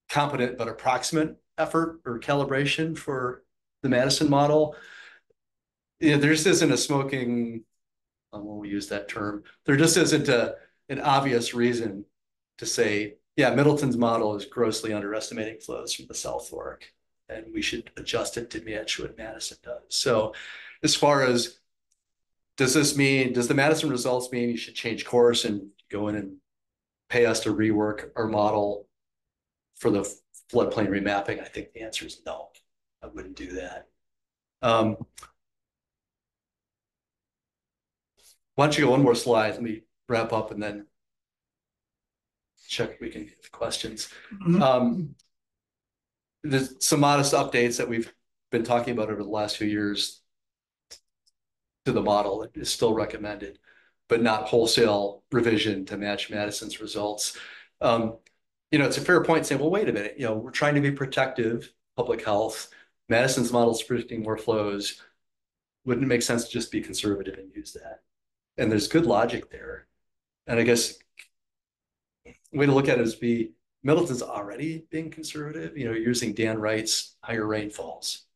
competent but approximate effort or calibration for the Madison model, there just isn't a smoking, when we use that term, there just isn't an obvious reason to say, yeah, Middleton's model is grossly underestimating flows from the South Fork, and we should adjust it to match what Madison does. So as far as, does the Madison results mean you should change course and go in and pay us to rework our model for the floodplain remapping? I think the answer is no. I wouldn't do that. Why don't you go one more slide? Let me wrap up and then check if we can get questions. There's some modest updates that we've been talking about over the last few years to the model. It is still recommended, but not wholesale revision to match Madison's results. It's a fair point saying, well, wait a minute, we're trying to be protective, public health. Madison's model is predicting more flows. Wouldn't it make sense to just be conservative and use that? And there's good logic there. And I guess the way to look at it is Middleton's already being conservative, using Dan Wright's higher rainfalls.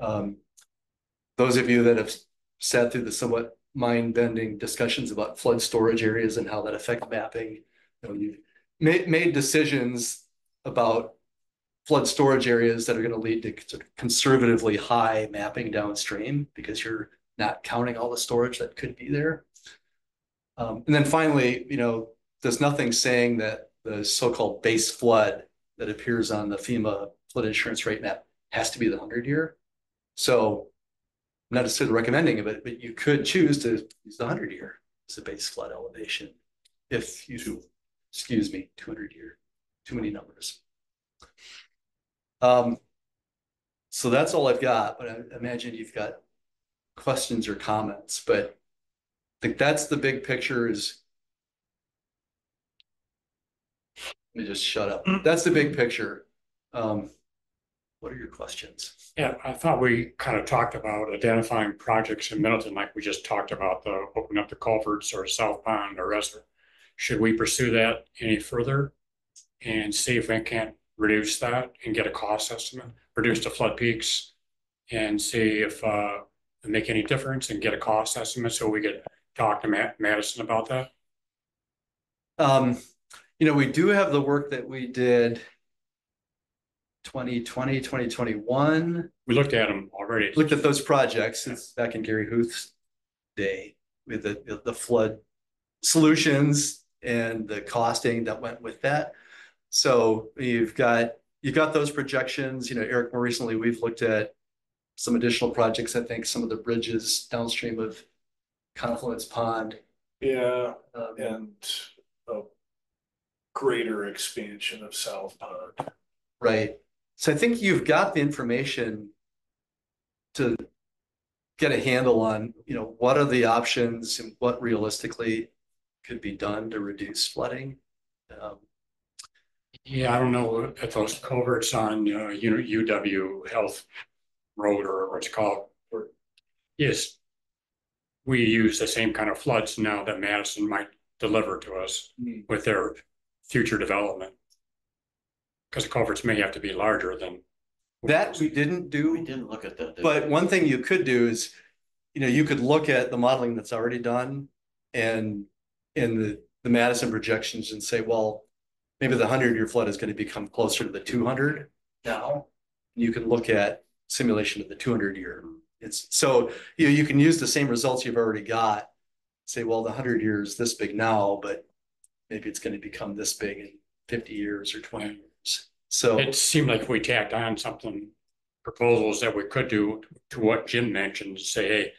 Those of you that have sat through the somewhat mind-bending discussions about flood storage areas and how that affect mapping, you've made decisions about flood storage areas that are going to lead to sort of conservatively high mapping downstream because you're not counting all the storage that could be there. And then finally, there's nothing saying that the so-called base flood that appears on the FEMA flood insurance rate map has to be the 100-year. So I'm not necessarily recommending it, but you could choose to use the 100-year as a base flood elevation if you do, 200-year, too many numbers. So that's all I've got, but I imagine you've got questions or comments, but I think that's the big picture. Let me just shut up. That's the big picture. What are your questions? Yeah, I thought we kind of talked about identifying projects in Middleton, like we just talked about the opening up the culverts or South Pond or rest. Should we pursue that any further and see if we can't reduce that and get a cost estimate, reduce the flood peaks, and see if make any difference and get a cost estimate so we could talk to Madison about that? We do have the work that we did 2020, 2021. We looked at them already. Looked at those projects since back in Gary Huth's day with the flood solutions and the costing that went with that. So you've got those projections. Eric, more recently, we've looked at some additional projects. I think some of the bridges downstream of Confluence Pond. Yeah, and a greater expansion of South Pond. Right. So I think you've got the information to get a handle on, what are the options and what realistically could be done to reduce flooding. Yeah, I don't know if those culverts on UW Health Road or what's it called. Yes, we use the same kind of floods now that Madison might deliver to us with their future development. Because the culverts may have to be larger than that. We didn't do. We didn't look at that. But one thing you could do is, you could look at the modeling that's already done and in the Madison projections and say, well, maybe the 100-year flood is going to become closer to the 200 now. You can look at simulation of the 200-year. It's so you can use the same results you've already got. Say, well, the 100 years this big now, but maybe it's going to become this big in 50 years or 20 years. So it seemed like we tacked on something, proposals that we could do to what Jim mentioned, say, hey,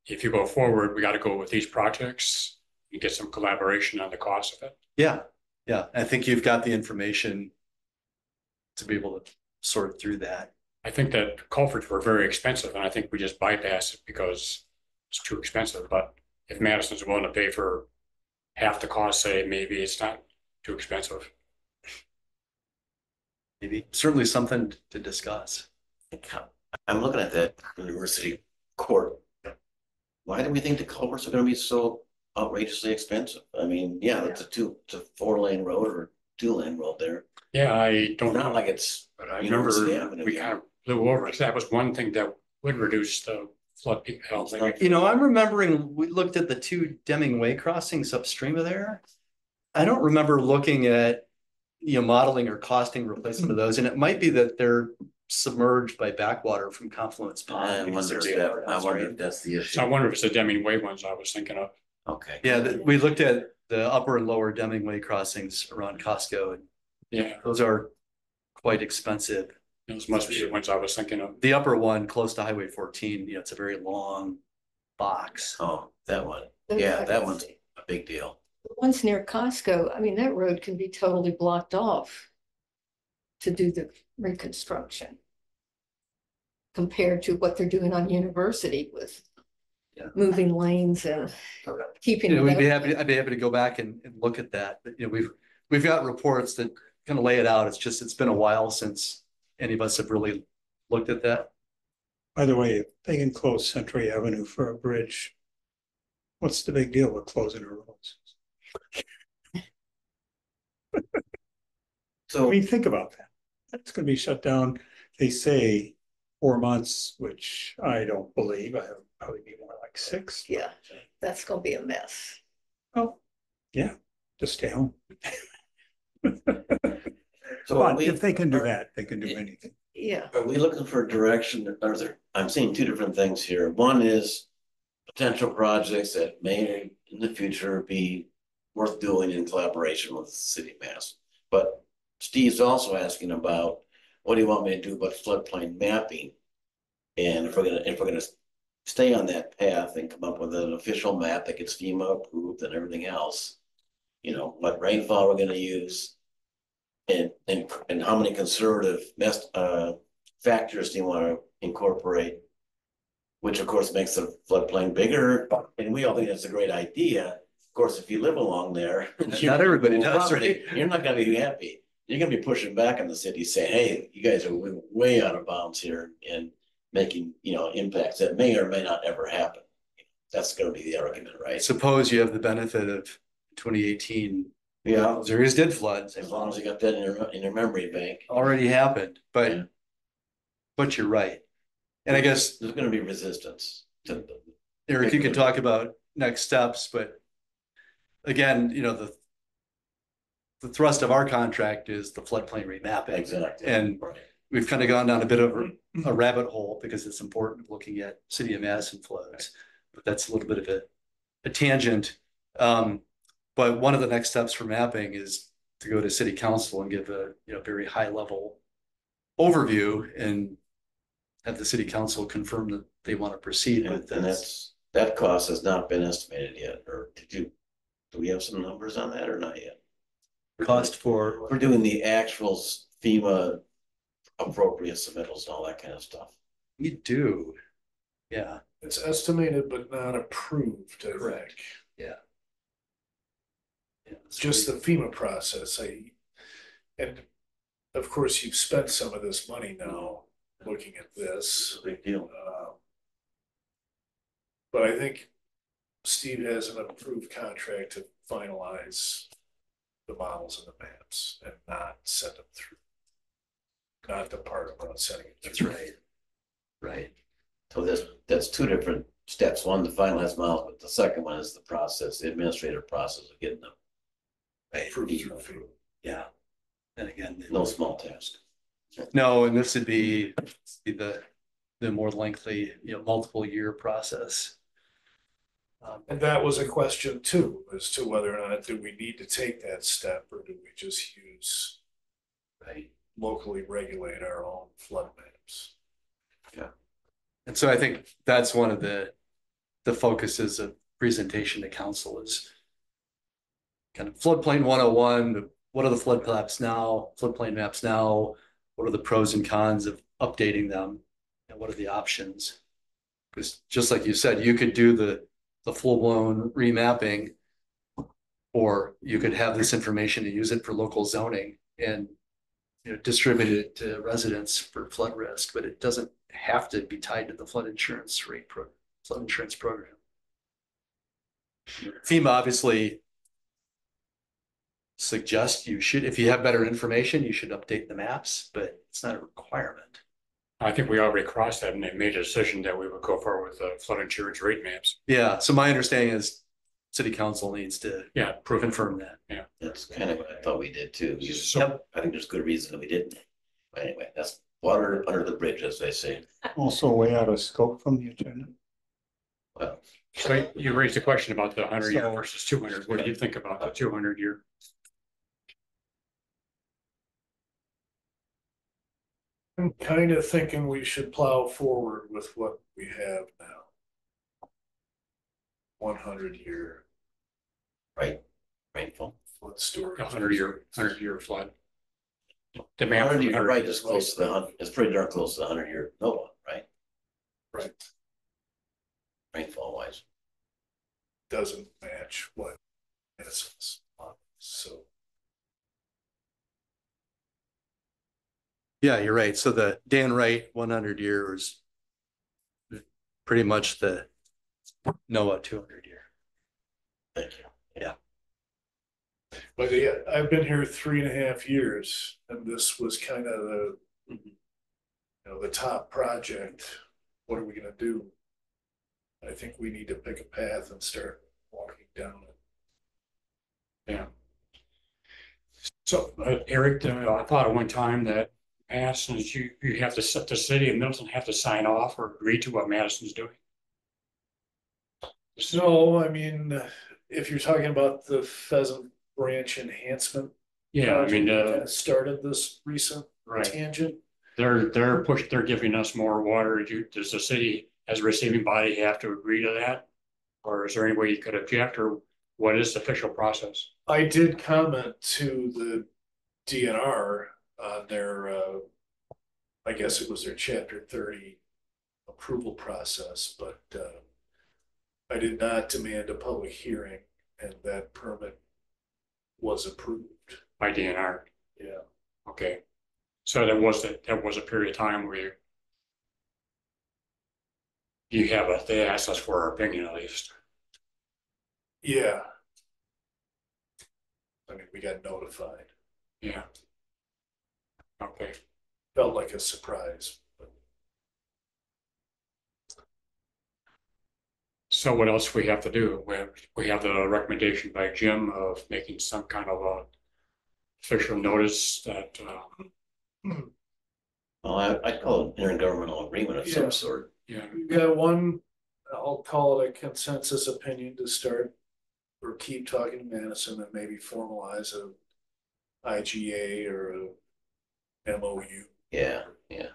if you go forward, we got to go with these projects and get some collaboration on the cost of it. Yeah. I think you've got the information to be able to sort through that. I think that culverts were very expensive, and I think we just bypassed it because it's too expensive. But if Madison's willing to pay for half the cost, say maybe it's not too expensive. Maybe certainly something to discuss. I'm looking at that university court. Why do we think the culverts are going to be so outrageously expensive? I mean, yeah, it's a 4-lane road or 2-lane road there. Yeah, I don't know. Not like it's, but I remember we kind of flew over. That was one thing that would reduce the flood peak. I'm remembering we looked at the 2 Deming Way crossings upstream of there. I don't remember looking at modeling or costing replacement of those, and it might be that they're submerged by backwater from Confluence Pond. I wonder if that's the issue. So I wonder if it's the Deming Way ones I was thinking of. Okay. Yeah, we looked at the upper and lower Deming Way crossings around Costco, and yeah, those are quite expensive. Those must be the ones I was thinking of. The upper one close to Highway 14, it's a very long box. Oh, that one. Yeah, that one's a big deal. The ones near Costco, I mean, that road can be totally blocked off to do the reconstruction compared to what they're doing on University with moving lanes and keeping. I'd be happy to go back and look at that. But, we've got reports that kind of lay it out. It's been a while since any of us have really looked at that. By the way, if they can close Century Avenue for a bridge, what's the big deal with closing the roads? So I mean, think about that. That's going to be shut down. They say 4 months, which I don't believe. I would probably be more like 6. Yeah, that's gonna be a mess. Oh, yeah, just stay home. So But if they can do that, they can do anything. Yeah, are we looking for direction? I'm seeing 2 different things here. One is potential projects that may in the future be worth doing in collaboration with the city of Madison. But Steve's also asking about, what do you want me to do about floodplain mapping? And if we're gonna stay on that path and come up with an official map that gets FEMA approved and everything else, what rainfall we're gonna use, and how many conservative factors do you want to incorporate, which of course makes the floodplain bigger, and we all think that's a great idea. Of course, if you live along there, Not everybody does, right? You're not gonna be happy. You're gonna be pushing back on the city saying, hey, you guys are way out of bounds here and making, impacts that may or may not ever happen. That's gonna be the argument, right? Suppose you have the benefit of 2018. Yeah, Areas did flood. as long as you got that in your memory bank. Already happened, but Yeah. but you're right. And I guess, There's gonna be resistance to. Eric, you could talk about next steps, but again, you know, the thrust of our contract is the floodplain remapping. Exactly. And we've kind of gone down a bit of a rabbit hole because it's important looking at City of Madison floods, but that's a little bit of a tangent. But one of the next steps for mapping is to go to city council and give a, you know, very high level overview and have the city council confirm that they want to proceed with And this. that cost has not been estimated yet, or do we have some numbers on that or not yet? Cost for, We're doing the actual FEMA appropriate submittals and all that kind of stuff. we do, yeah. It's estimated but not approved, I think. Yeah. Just the FEMA process, and of course, you've spent some of this money now looking at this. Big deal. But I think Steve has an approved contract to finalize the models and the maps and not send them through. Not the part about sending it That's through. right. Right. So that's two different steps. One, the finalized model, but the second one is the process, the administrative process of getting them. Approved through FEMA. Yeah. And again, No small task. no, and this would be the more lengthy, you know, multiple year process. And that was a question too, as to whether or not do we need to take that step or do we just use Right. locally regulate our own flood maps? Yeah. And so I think that's one of the focuses of presentation to council is kind of floodplain 101. What are the floodplain maps now? What are the pros and cons of updating them? And what are the options? Because just like you said, you could do the full-blown remapping, or you could have this information and use it for local zoning and, you know, distribute it to residents for flood risk, but it doesn't have to be tied to the flood insurance program. FEMA obviously suggests you should, if you have better information, you should update the maps, but it's not a requirement. I think we already crossed that and they made a decision that we would go forward with the flood insurance rate maps. Yeah, so my understanding is city council needs to confirm that. Yeah. That's kind of what I thought we did too. So I think there's good reason that we didn't. But anyway, that's water under the bridge, as they say. Also way out of scope from the agenda. Well, So you raised a question about the 100-year So- versus 200. What do you think about the 200-year? I'm kind of thinking we should plow forward with what we have now. 100-year right, rainfall. flood storage. 100-year flood. The map. 100 year, right, is close to it's pretty darn close to the 100-year NOAA, right? Right. Rainfall wise. Doesn't match what Madison's on, so. Yeah, you're right. So the Dan Wright 100 years, pretty much the NOAA 200 year. Thank you. But yeah, I've been here 3.5 years and this was kind of the, you know, the top project. What are we gonna do? I think we need to pick a path and start walking down it. Yeah. So Eric, I thought at one time that Madison's, you have to set the city of Middleton have to sign off or agree to what Madison's doing. So, I mean, if you're talking about the Pheasant Branch enhancement. Yeah, I mean, Kind of started this recent right. tangent. They're giving us more water. Does the city as a receiving body have to agree to that? Or is there any way you could object, or what is the official process? I did comment to the DNR on their, I guess it was their chapter 30 approval process, but I did not demand a public hearing and that permit was approved. By DNR? Yeah. Okay. So there was a period of time where they asked us for our opinion at least. Yeah. I mean, we got notified. Yeah. Okay. Felt like a surprise. But So what else we have to do? We have the recommendation by Jim of making some kind of a official notice that, Well, I'd call it an intergovernmental agreement of Yeah. some sort. yeah, We've got one, I'll call it a consensus opinion to start. Or keep talking to Madison and maybe formalize a IGA or a MOU. Yeah, yeah.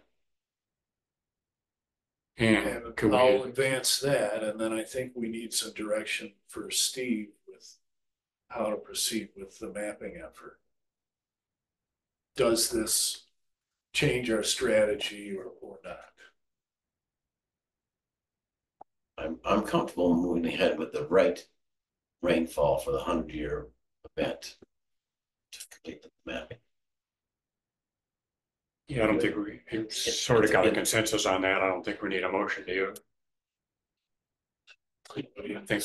and And could I'll we, advance that, and then I think we need some direction for Steve with how to proceed with the mapping effort. Does this change our strategy or not? I'm comfortable moving ahead with the right rainfall for the 100-year event. To complete the mapping. yeah, I don't think we sort of got a consensus on that. I don't think we need a motion to you. I think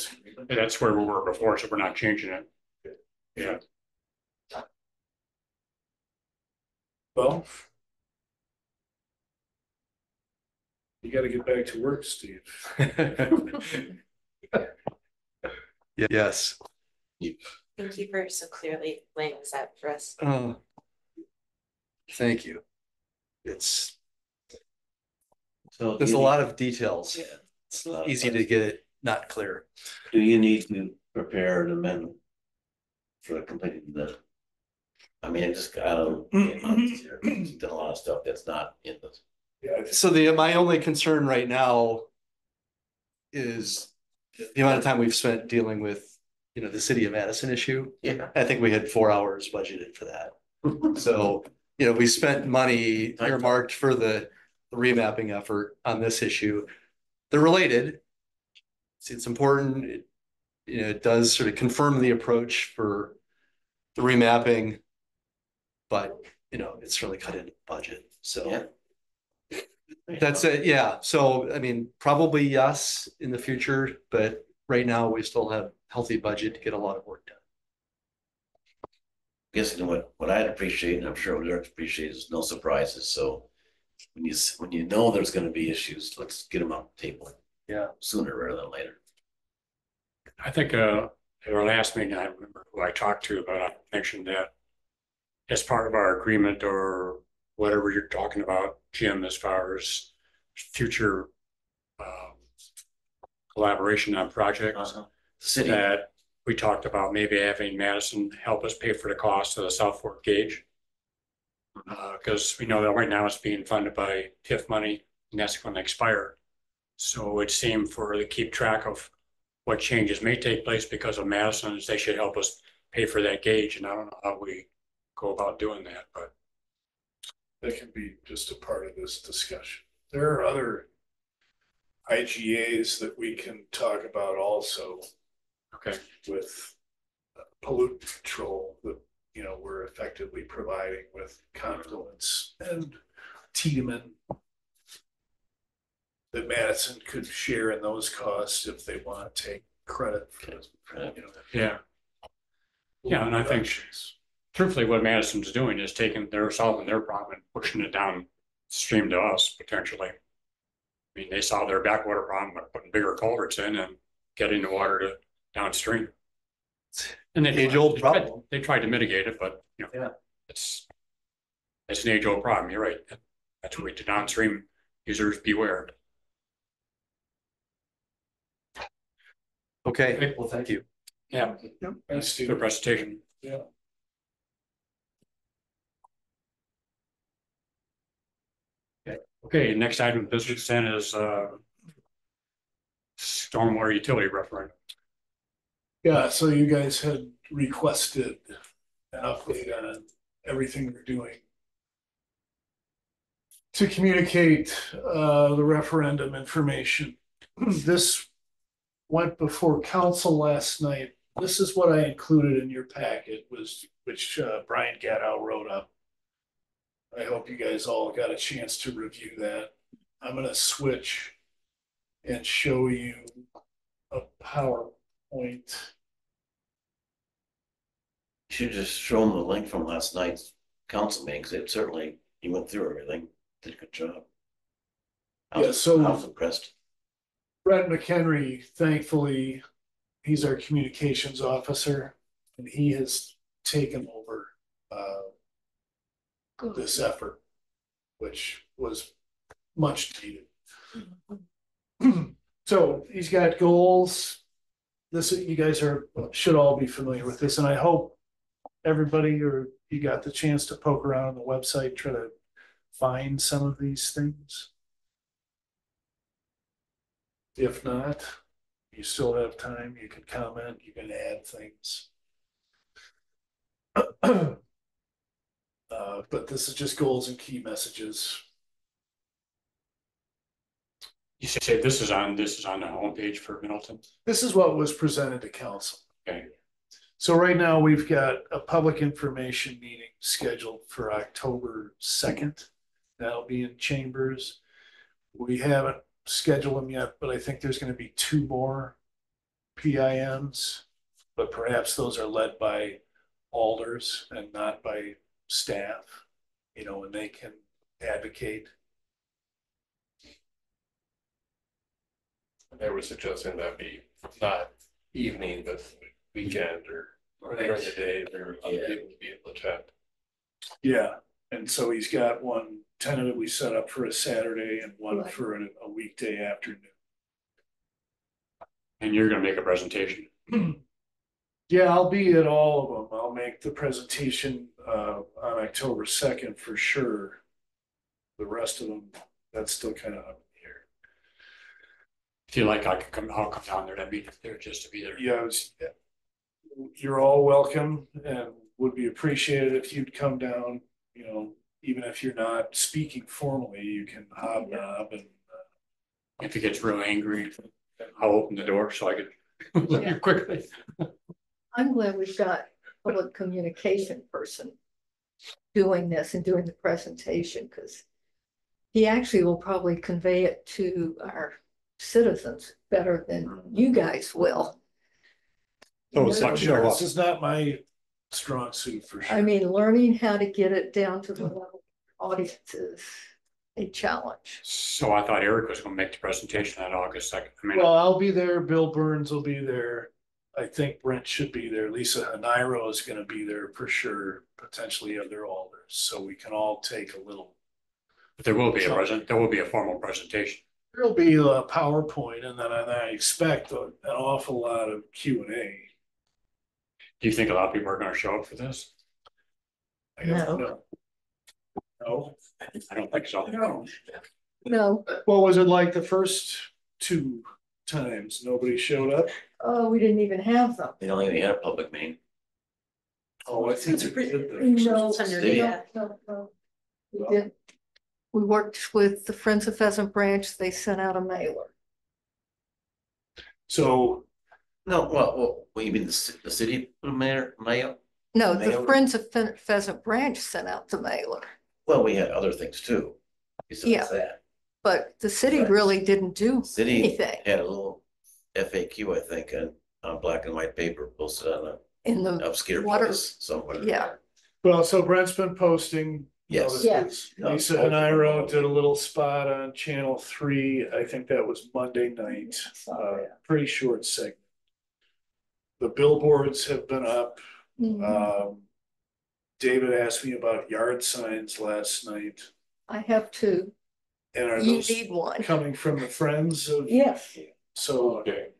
that's where we were before, so we're not changing it. Yeah. Well, you gotta get back to work, Steve. Yes. Thank you for so clearly laying this out for us. Thank you. It's, So there's a lot of details. Yeah. It's easy to get it not clear. Do you need to prepare an amendment for completing the? I mean, I just got done a lot of stuff that's not in the. Yeah, So my only concern right now is the amount of time we've spent dealing with, the city of Madison issue. Yeah. I think we had 4 hours budgeted for that. So, we spent money earmarked for the remapping effort on this issue. They're related. It's important. It does sort of confirm the approach for the remapping, but it's really cut into the budget. So Yeah. that's it. Yeah. So I mean, probably yes in the future, but right now we still have healthy budget to get a lot of work done. Guessing what I'd appreciate, and I'm sure what Eric appreciates, is no surprises. So when you know there's going to be issues, let's get them on the table. Yeah. Sooner rather than later. I think at our last meeting, I remember who I talked to, but I mentioned that as part of our agreement or whatever you're talking about, Jim, as far as future collaboration on projects, City. that we talked about maybe having Madison help us pay for the cost of the South Fork gauge. Because we know that right now it's being funded by TIF money, and that's going to expire. So it seemed to keep track of what changes may take place because of Madison, they should help us pay for that gauge. And I don't know how we go about doing that, but that can be just a part of this discussion. There are other IGAs that we can talk about also. okay. With pollutant control that, we're effectively providing with Confluence and Tiedemann. That Madison could share in those costs if they want to take credit for this. Yeah. Yeah, and I think truthfully what Madison's doing is solving their problem and pushing it downstream to us potentially. I mean, they solved their backwater problem by putting bigger culverts in and getting the water to downstream. And Age-old problem. They tried to mitigate it, but Yeah. it's an age-old problem. You're right. That's what we do. Downstream users beware. Okay. Well, thank you. Yeah. Thanks, Steve. Good presentation. Yeah. Okay, next item of business then is stormwater utility referendum. Yeah, so you guys had requested an update on everything we're doing to communicate the referendum information. This went before council last night. This is what I included in your packet, which Brian Gattow wrote up. I hope you guys all got a chance to review that. I'm gonna switch and show you a PowerPoint. You should just show them the link from last night's council meeting, because you went through everything, did a good job. Yeah, so I was impressed. Brett McHenry, thankfully, he's our communications officer, and he has taken over this effort, which was much needed. So he's got goals. This, you guys should all be familiar with this, and I hope everybody, or you got the chance to poke around on the website, try to find some of these things. If not, you still have time, you can comment, you can add things. But this is just goals and key messages. You say this is on the homepage for Middleton? This is what was presented to council. Okay. So right now we've got a public information meeting scheduled for October 2nd. That'll be in Chambers. We haven't scheduled them yet, but I think there's going to be 2 more PIMs, but perhaps those are led by alders and not by staff, you know, and they can advocate. They were suggesting that be not evening, but weekend or during the day, there are other people to be able to chat. Yeah, and so he's got one tentatively set up for a Saturday and one Right. for a weekday afternoon. And you're gonna make a presentation. Yeah, I'll be at all of them. I'll make the presentation on October 2nd for sure. The rest of them, that's still kind of up in the air. If you like, I'll come down there. That'd be there just to be there. Yeah, you're all welcome and would be appreciated if you'd come down, you know, even if you're not speaking formally, you can hobnob and If he gets real angry, I'll open the door so I can leave quickly. I'm glad we've got a public communication person doing this and doing the presentation, because he actually will probably convey it to our citizens better than you guys will. Oh, so show up. this is not my strong suit for sure. I mean, learning how to get it down to the level audience is a challenge. So I thought Eric was gonna make the presentation on August 2nd. I mean, Well, I'll be there. Bill Burns will be there. I think Brent should be there. Lisa Haniro is going to be there for sure, potentially other alders. So we can all take a little. there will be a formal presentation. There'll be a PowerPoint, and then I expect an awful lot of Q&A. Do you think a lot of people are gonna show up for this? I don't know. No. I don't think so. No, What was it like the first 2 times? Nobody showed up? oh, we didn't even have them. They don't even have a public meeting. Oh, I think we did the No, City. no. We did. We worked with the Friends of Pheasant Branch. They sent out a mailer. So No, well, you mean the city mayor? No, the Mailer? Friends of Pheasant Branch sent out the mailer, Well, we had other things too. Besides that, but the city Right. really didn't do city anything had a little FAQ, I think, on black and white paper posted on an in the, obscure Water- place somewhere. yeah. Well, so Brent's been posting. Yes. Yes. Lisa Haniro did a little spot on Channel 3. I think that was Monday night. Pretty short segment. The billboards have been up. Mhm. David asked me about yard signs last night. I have two. And are You those need one. coming from the Friends of? Yes, So, Okay.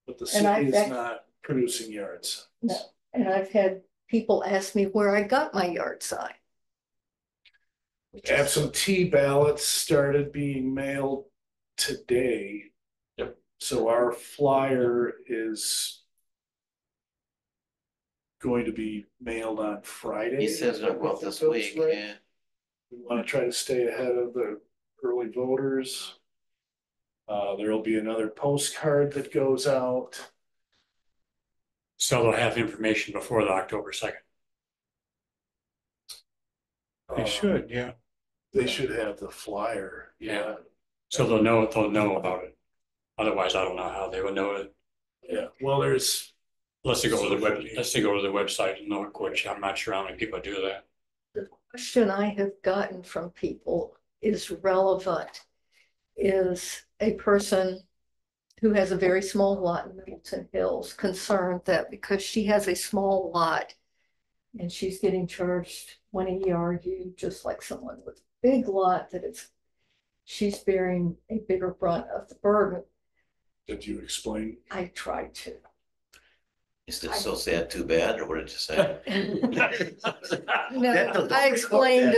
but the And I city is bet- not producing yard signs. no. And I've had people ask me where I got my yard sign. Which is- Absentee ballots started being mailed today. Yep. So our flyer is going to be mailed on Friday. He says it'll go out this week, Right? yeah. We want to try to stay ahead of the early voters. There'll be another postcard that goes out. So they'll have information before the October 2nd. They should, yeah. They should have the flyer, yeah. So they'll know about it. Otherwise, I don't know how they would know it. Yeah, well, there's, Unless they go to the website and know it, which I'm not sure how many people do that. The question I have gotten from people is relevant. Is a person who has a very small lot in Middleton Hills, concerned that because she has a small lot and she's getting charged 20 ERU, just like someone with a big lot, that she's bearing a bigger brunt of the burden. Did you explain? I tried to. Is this so sad, too bad, or what did you say? No, I explained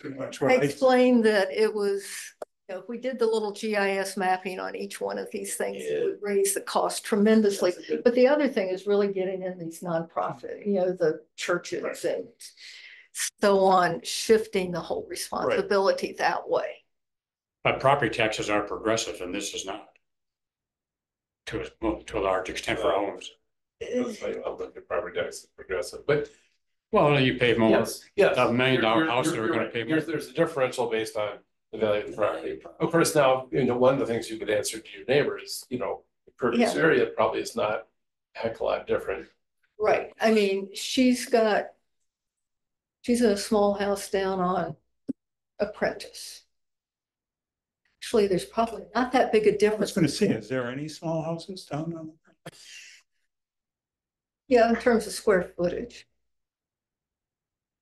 Pretty much I what I, explained that it was, if we did the little GIS mapping on each one of these things, it would raise the cost tremendously. But the other thing is really getting in these nonprofit, the churches and so on, shifting the whole responsibility that way. But property taxes are progressive and this is not. To a large extent for homes. That's like, I'll look at property tax is progressive, but Well, you pay more. yes, yes. $1 million You're- house, you're- they're gonna you're pay right. more. There's a differential based on the value of the property. Of course, now, one of the things you could answer to your neighbors, the pervious Yeah. area probably is not a heck of a lot different. Right. I mean, she's in a small house down on Apprentice. Actually, there's probably not that big a I was difference. gonna say, is there any small houses down on? Yeah, in terms of square footage.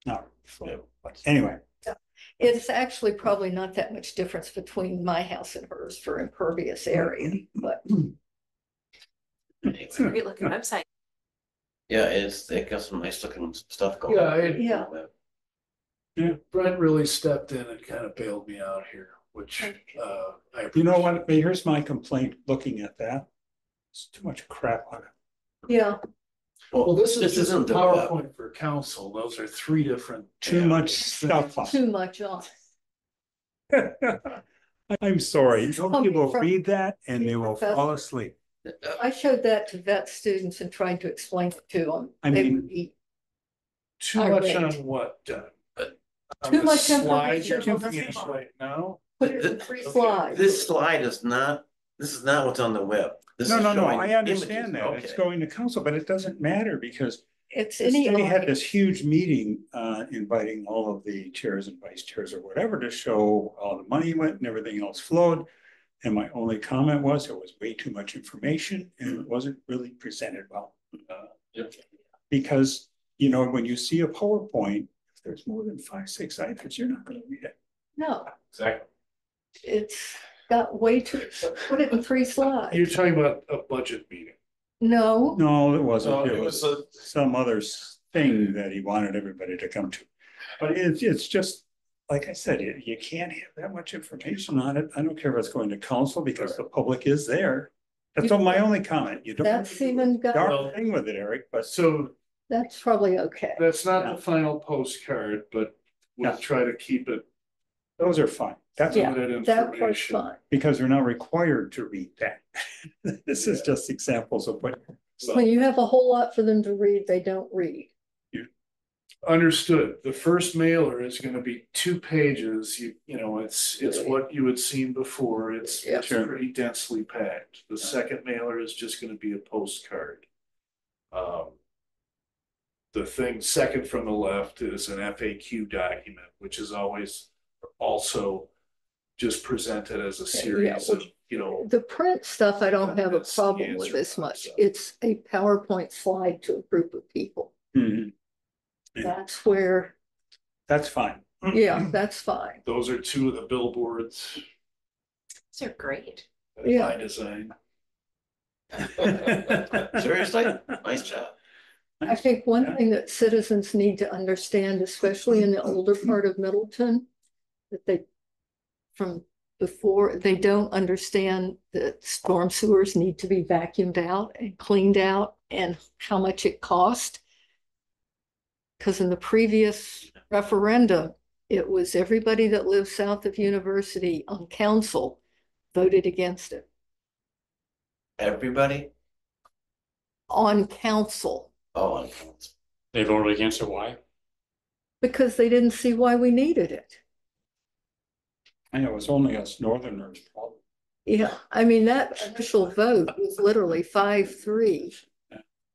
No, but anyway, It's actually probably not that much difference between my house and hers for impervious area, but It's a great looking website. Yeah, they got some nice looking stuff going. Yeah, yeah. Brent really stepped in and kind of bailed me out here, which I you know appreciate. what, here's my complaint, looking at that. It's too much crap on it. Yeah, Well, this is just a isn't the web. PowerPoint for council. Those are three different. Too much stuff on too much on. it. I'm sorry, some Coming people from- read that and they will fall asleep. I showed that to vet students and tried to explain it to them. I They mean- would be Too much irate. on what? On Too the much slide information you're on the looking at slide. right now? put it in three slides. This slide is not, this is not what's on the web. This No, is no, no, showing I understand images. that, it's Okay. going to council, but it doesn't matter because It's the any. city had this huge meeting, inviting all of the chairs and vice chairs or whatever to show all the money went and everything else flowed. And my only comment was there was way too much information and it wasn't really presented well. Because, when you see a PowerPoint, if there's more than 5, 6 items, you're not gonna read it. No, Exactly. it's got way too, put it in 3 slides. You're talking about a budget meeting. No, No, it wasn't. So It was some other thing that he wanted everybody to come to. But it's just, like I said, you can't have that much information on it. I don't care if it's going to council because the public is there. That's all my only comment. You don't. that's even got, Darn thing with it, Eric, but So that's probably okay. that's not Yeah. the final postcard, but we'll Yeah. try to keep it. those are fine. That's Yeah, limited that part's information. fine. because we're not required to read that. This is just examples of what. When you have a whole lot for them to read, they don't read. Understood. The first mailer is gonna be 2 pages. It's what you had seen before. It's Yeah. pretty densely packed. The second mailer is just gonna be a postcard. The thing second from the left is an FAQ document, which is always also just presented as a series of, The print stuff, I don't have a That's the problem with answer. this much. It's a PowerPoint slide to a group of people. Mhm. Yeah. That's where, That's fine. yeah, that's fine. those are 2 of the billboards These are great. that Yeah. I designed. Seriously, nice job. I think one thing that citizens need to understand, especially in the older part of Middleton, that from before, they don't understand that storm sewers need to be vacuumed out and cleaned out and how much it cost. Because in the previous referendum, it was everybody that lives south of University on council voted against it. Everybody? On council, Oh, on council. They voted against it, why? because they didn't see why we needed it. And it was only us northerners problem. Yeah, I mean, that initial vote was literally 5-3.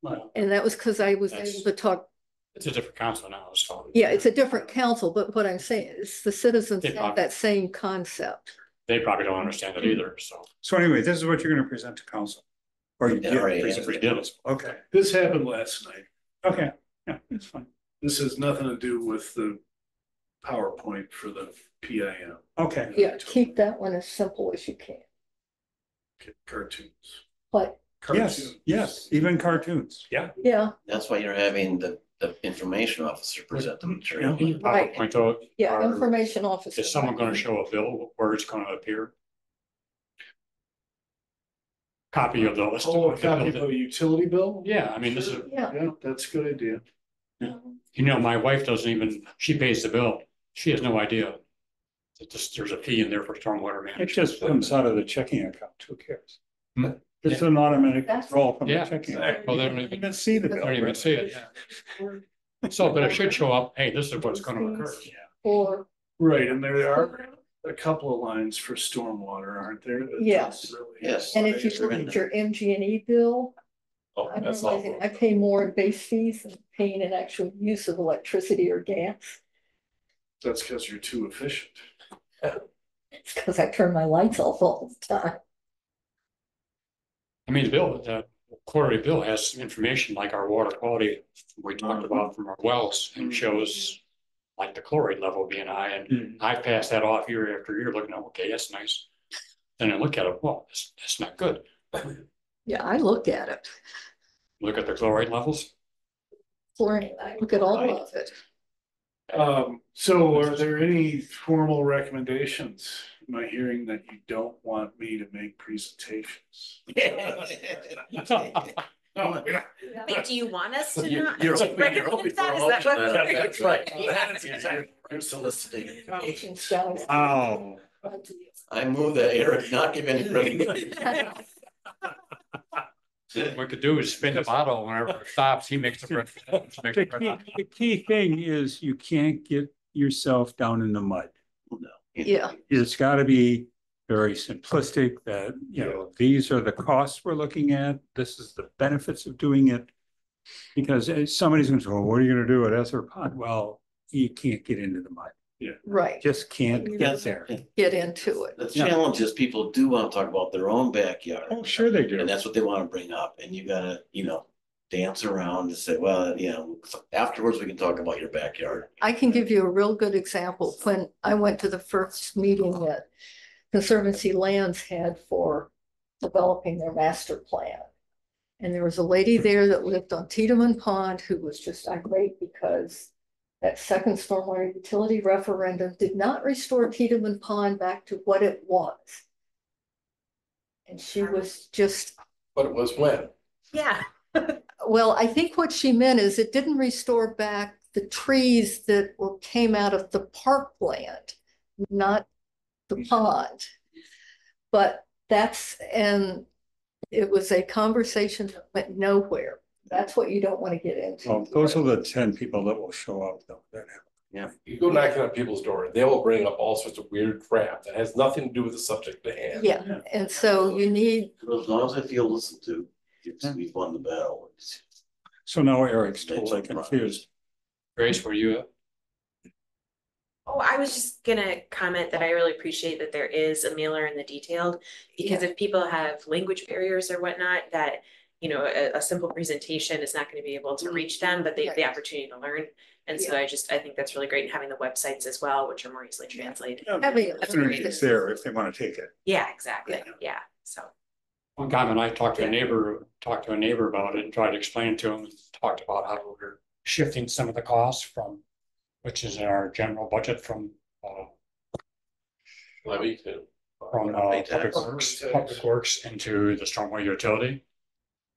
Well, And that was because I was That's- able to talk, It's a different council now, so. yeah, it's a different council, but what I'm saying is the citizens They have talk- that same concept. they probably don't understand it either, so. So anyway, this is what you're gonna present to council. Or you Yeah, did right, present we to did. council. Okay, This happened last night. okay, yeah, it's fine. This has nothing to do with the PowerPoint for the PIM. Okay, Yeah, keep that one as simple as you can, Cartoons. but yes, Cartoons. yes, even cartoons, yeah. yeah, That's why you're having the information officer present the material. Right. PowerPoint though, yeah, are- information officer. is someone gonna show a bill where it's gonna appear? Copy of the list. Oh, a of the copy bill of a utility bill? Yeah, I mean, this is, Yeah. Yeah, that's a good idea. you know, my wife doesn't even, she pays the bill. She has no idea. That there's a fee in there for stormwater It management. just comes out of the checking account, who cares? Hmm. It's an automatic That's- withdrawal from the Yeah, checking. exactly. account. Well, they You don't don't even- even see the I bill. don't even right? see it, yeah. So, but it should show up, hey, this is what's gonna occur. Or, Right, and there are a couple of lines for stormwater, aren't there? that Yes. don't really- Yes. and if you look at your MG&E bill, Oh, I'm that's all. realizing I pay more in base fees than paying an actual use of electricity or gas. That's because you're too efficient. It's because I turn my lights off all the time. I mean, the quarterly bill has some information like our water quality we talked about from our wells and shows like the chloride level being high, and I pass that off year after year looking at, okay, that's nice. Then I look at it, well, it's not good. Yeah, I look at it. Look at the chloride levels. Fluorine, I look at all of it. So are there any formal recommendations? Am I hearing that you don't want me to make presentations? No, we're not. Wait, do you want us to You're- not? you're hoping- you're recommend hoping that? for Is that what- motion. That's right. That is exactly. You're soliciting. Patience, guys. Oh, I move that Eric not give any presentation. What we could do is spin the bottle whenever it stops, he makes the. the key thing is you can't get yourself down in the mud. No. Yeah. It's gotta be very simplistic that, you know, these are the costs we're looking at. This is the benefits of doing it. Because somebody's gonna say, well, what are you gonna do at Esser Pond? Well, you can't get into the mud. Right, Just can't Yeah, get there. get into it. The challenge is people do want to talk about their own backyard. Oh, sure they do. And that's what they want to bring up, and you gotta, dance around and say, well, afterwards we can talk about your backyard. I can give you a real good example. When I went to the first meeting that Conservancy Lands had for developing their master plan. And there was a lady there that lived on Tiedemann Pond who was just irate because that second stormwater utility referendum did not restore Tiedemann Pond back to what it was. And she was just, But it was when? Yeah, well, I think what she meant is it didn't restore back the trees that came out of the parkland, not the pond. But and it was a conversation that went nowhere. That's what you don't want to get into. Well, those are the 10 people that will show up though. You go knocking on people's door, they will bring up all sorts of weird crap that has nothing to do with the subject at hand. Yeah, and so you need, As long as I feel listened to, we've won the battle. So now Eric's totally confused. Grace, were you? oh, I was just gonna comment that I really appreciate that there is a mailer in the detailed. Because if people have language barriers or whatnot, that, a simple presentation is not gonna be able to reach them, but they have the opportunity to learn. And so I think that's really great, and having the websites as well, which are more easily translated. having. It's there if they want to take it. Yeah, exactly, yeah, so. One time when I talked to a neighbor about it and tried to explain it to him, talked about how we're shifting some of the costs from, which is in our general budget from Levy too. Public Works into the stormwater utility.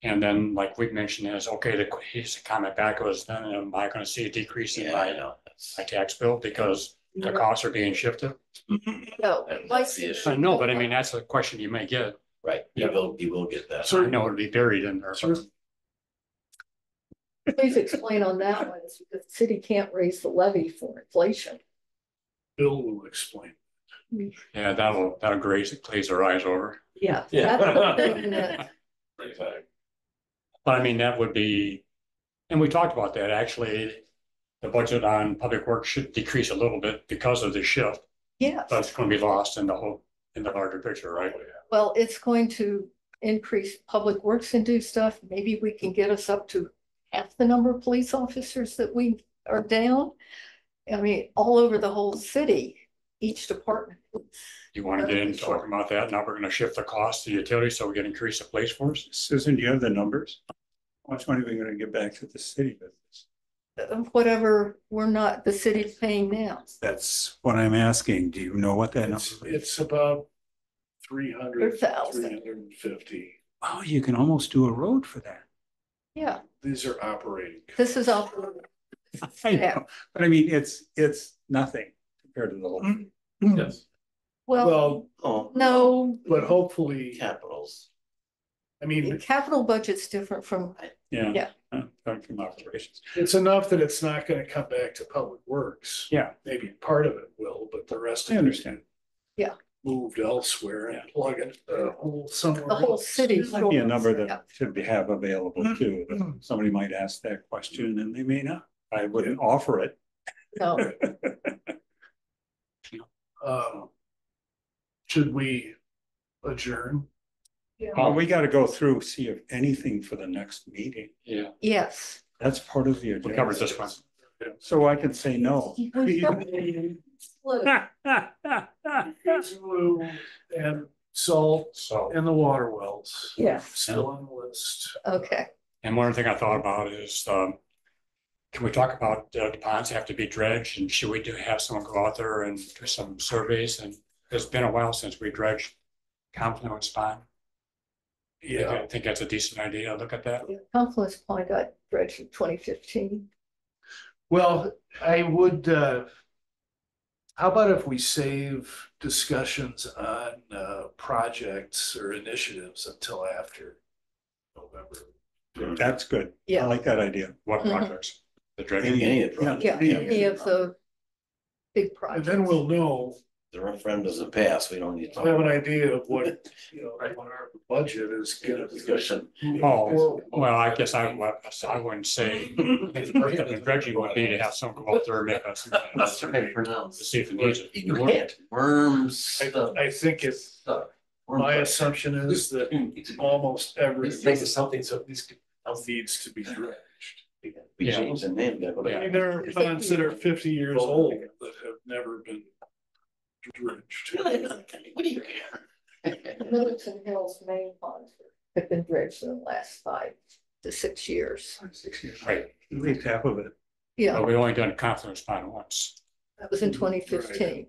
And then like we mentioned is, okay, his comment back was, then am I gonna see a decrease in I my know. tax bill because the costs are being shifted? No, That's the issue. I know, but I mean, that's a question you may get. Right, you will get that. So I know it'll be buried in there. Sure. please explain on that one, it's because the city can't raise the levy for inflation. Bill will explain. Yeah, that'll glaze our eyes over. Yeah. Yeah. that's the thing that- Exactly. But I mean, that would be, and we talked about that, actually, the budget on public works should decrease a little bit because of the shift. Yeah, That's gonna be lost in the whole in the larger picture, right? Well, it's going to increase public works and do stuff. Maybe we can get us up to half the number of police officers that we are down. I mean, all over the whole city, each department. You want to get into talking about that? Now we're going to shift the cost to utilities so we can increase the police force. Susan, do you have the numbers? How much money are we gonna get back to the city with this? Whatever the city's paying now. That's what I'm asking. Do you know what that It's, number is? it's about 300, 1,000. 350. Oh, you can almost do a road for that. Yeah, These are operating. this is all. I Yeah. know, but I mean, it's nothing compared to the whole. Yes. Well, Well, Oh, no, but hopefully, capitals. I mean, the capital budget's different from, Yeah. Yeah. Coming from operations. it's enough that it's not gonna come back to public works. Yeah, Maybe part of it will, but the rest I of it understand. moved elsewhere and plug it somewhere. the whole else. city. Might be a number Yeah. that should have available too, but somebody might ask that question and they may not. I wouldn't offer it. No, Should we adjourn? We gotta go through, see if anything for the next meeting. Yeah. yes. That's part of the We agenda. covered this one. So I can say no. Glue and salt So, and the water wells. Yes, Still on the list. okay. and one thing I thought about is, can we talk about the ponds have to be dredged and should we have someone go out there and do some surveys? And it's been a while since we dredged Confluence Pond. Yeah, I think that's a decent idea. Look at that. Confluence Point got dredged in 2015. well, I would, how about if we save discussions on projects or initiatives until after November? That's good. I Yeah, like that idea. What Mhm. projects? The dredging. Any of the yeah, projects. any of the big And projects. then we'll know, The referendum doesn't pass, we don't need to talk. have an about it. idea of what, what our budget is gonna be. Discussion. Oh, well, I guess I wouldn't say, the dredging would be to have someone go out there and make us. That's right, pronounce. To see if it needs it. You can't. Worms. I think it's, my assumption is that almost every something so these. needs to be dredged. We Yeah. changed the name. I mean, there are ponds that are 50 years old that have never been dredged. What do you care? Middleton Hills main ponds have been dredged in the last 5 to 6 years. 6 years. Right, At least half of it. Yeah, but we only done Confluence Pond once. that was in 2015.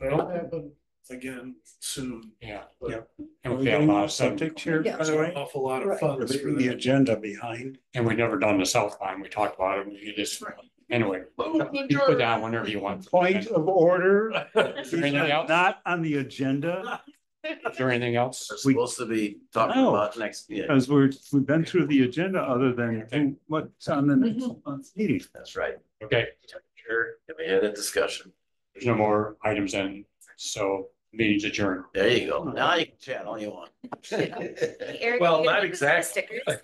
That'll happen again soon. Yeah. But Yeah. And we had a lot of Subject here, Yeah. by There's the an way. awful lot of Right. We're funds for leaving the that. agenda behind. And we never done the South Pond. We talked about it. We just, anyway, you put down whenever you want. Point of order. Is there anything else? Not on the agenda, Is there anything else? We're supposed to be talking No. about next, yeah, because we've been through the agenda other than what's on the next month's meeting. that's right. Okay, Sure, we had a discussion. there's no more items in, so meeting's adjourned. There you go. Now you can chat all you want. Eric, Well, you gonna not leave us with the exactly. stickers?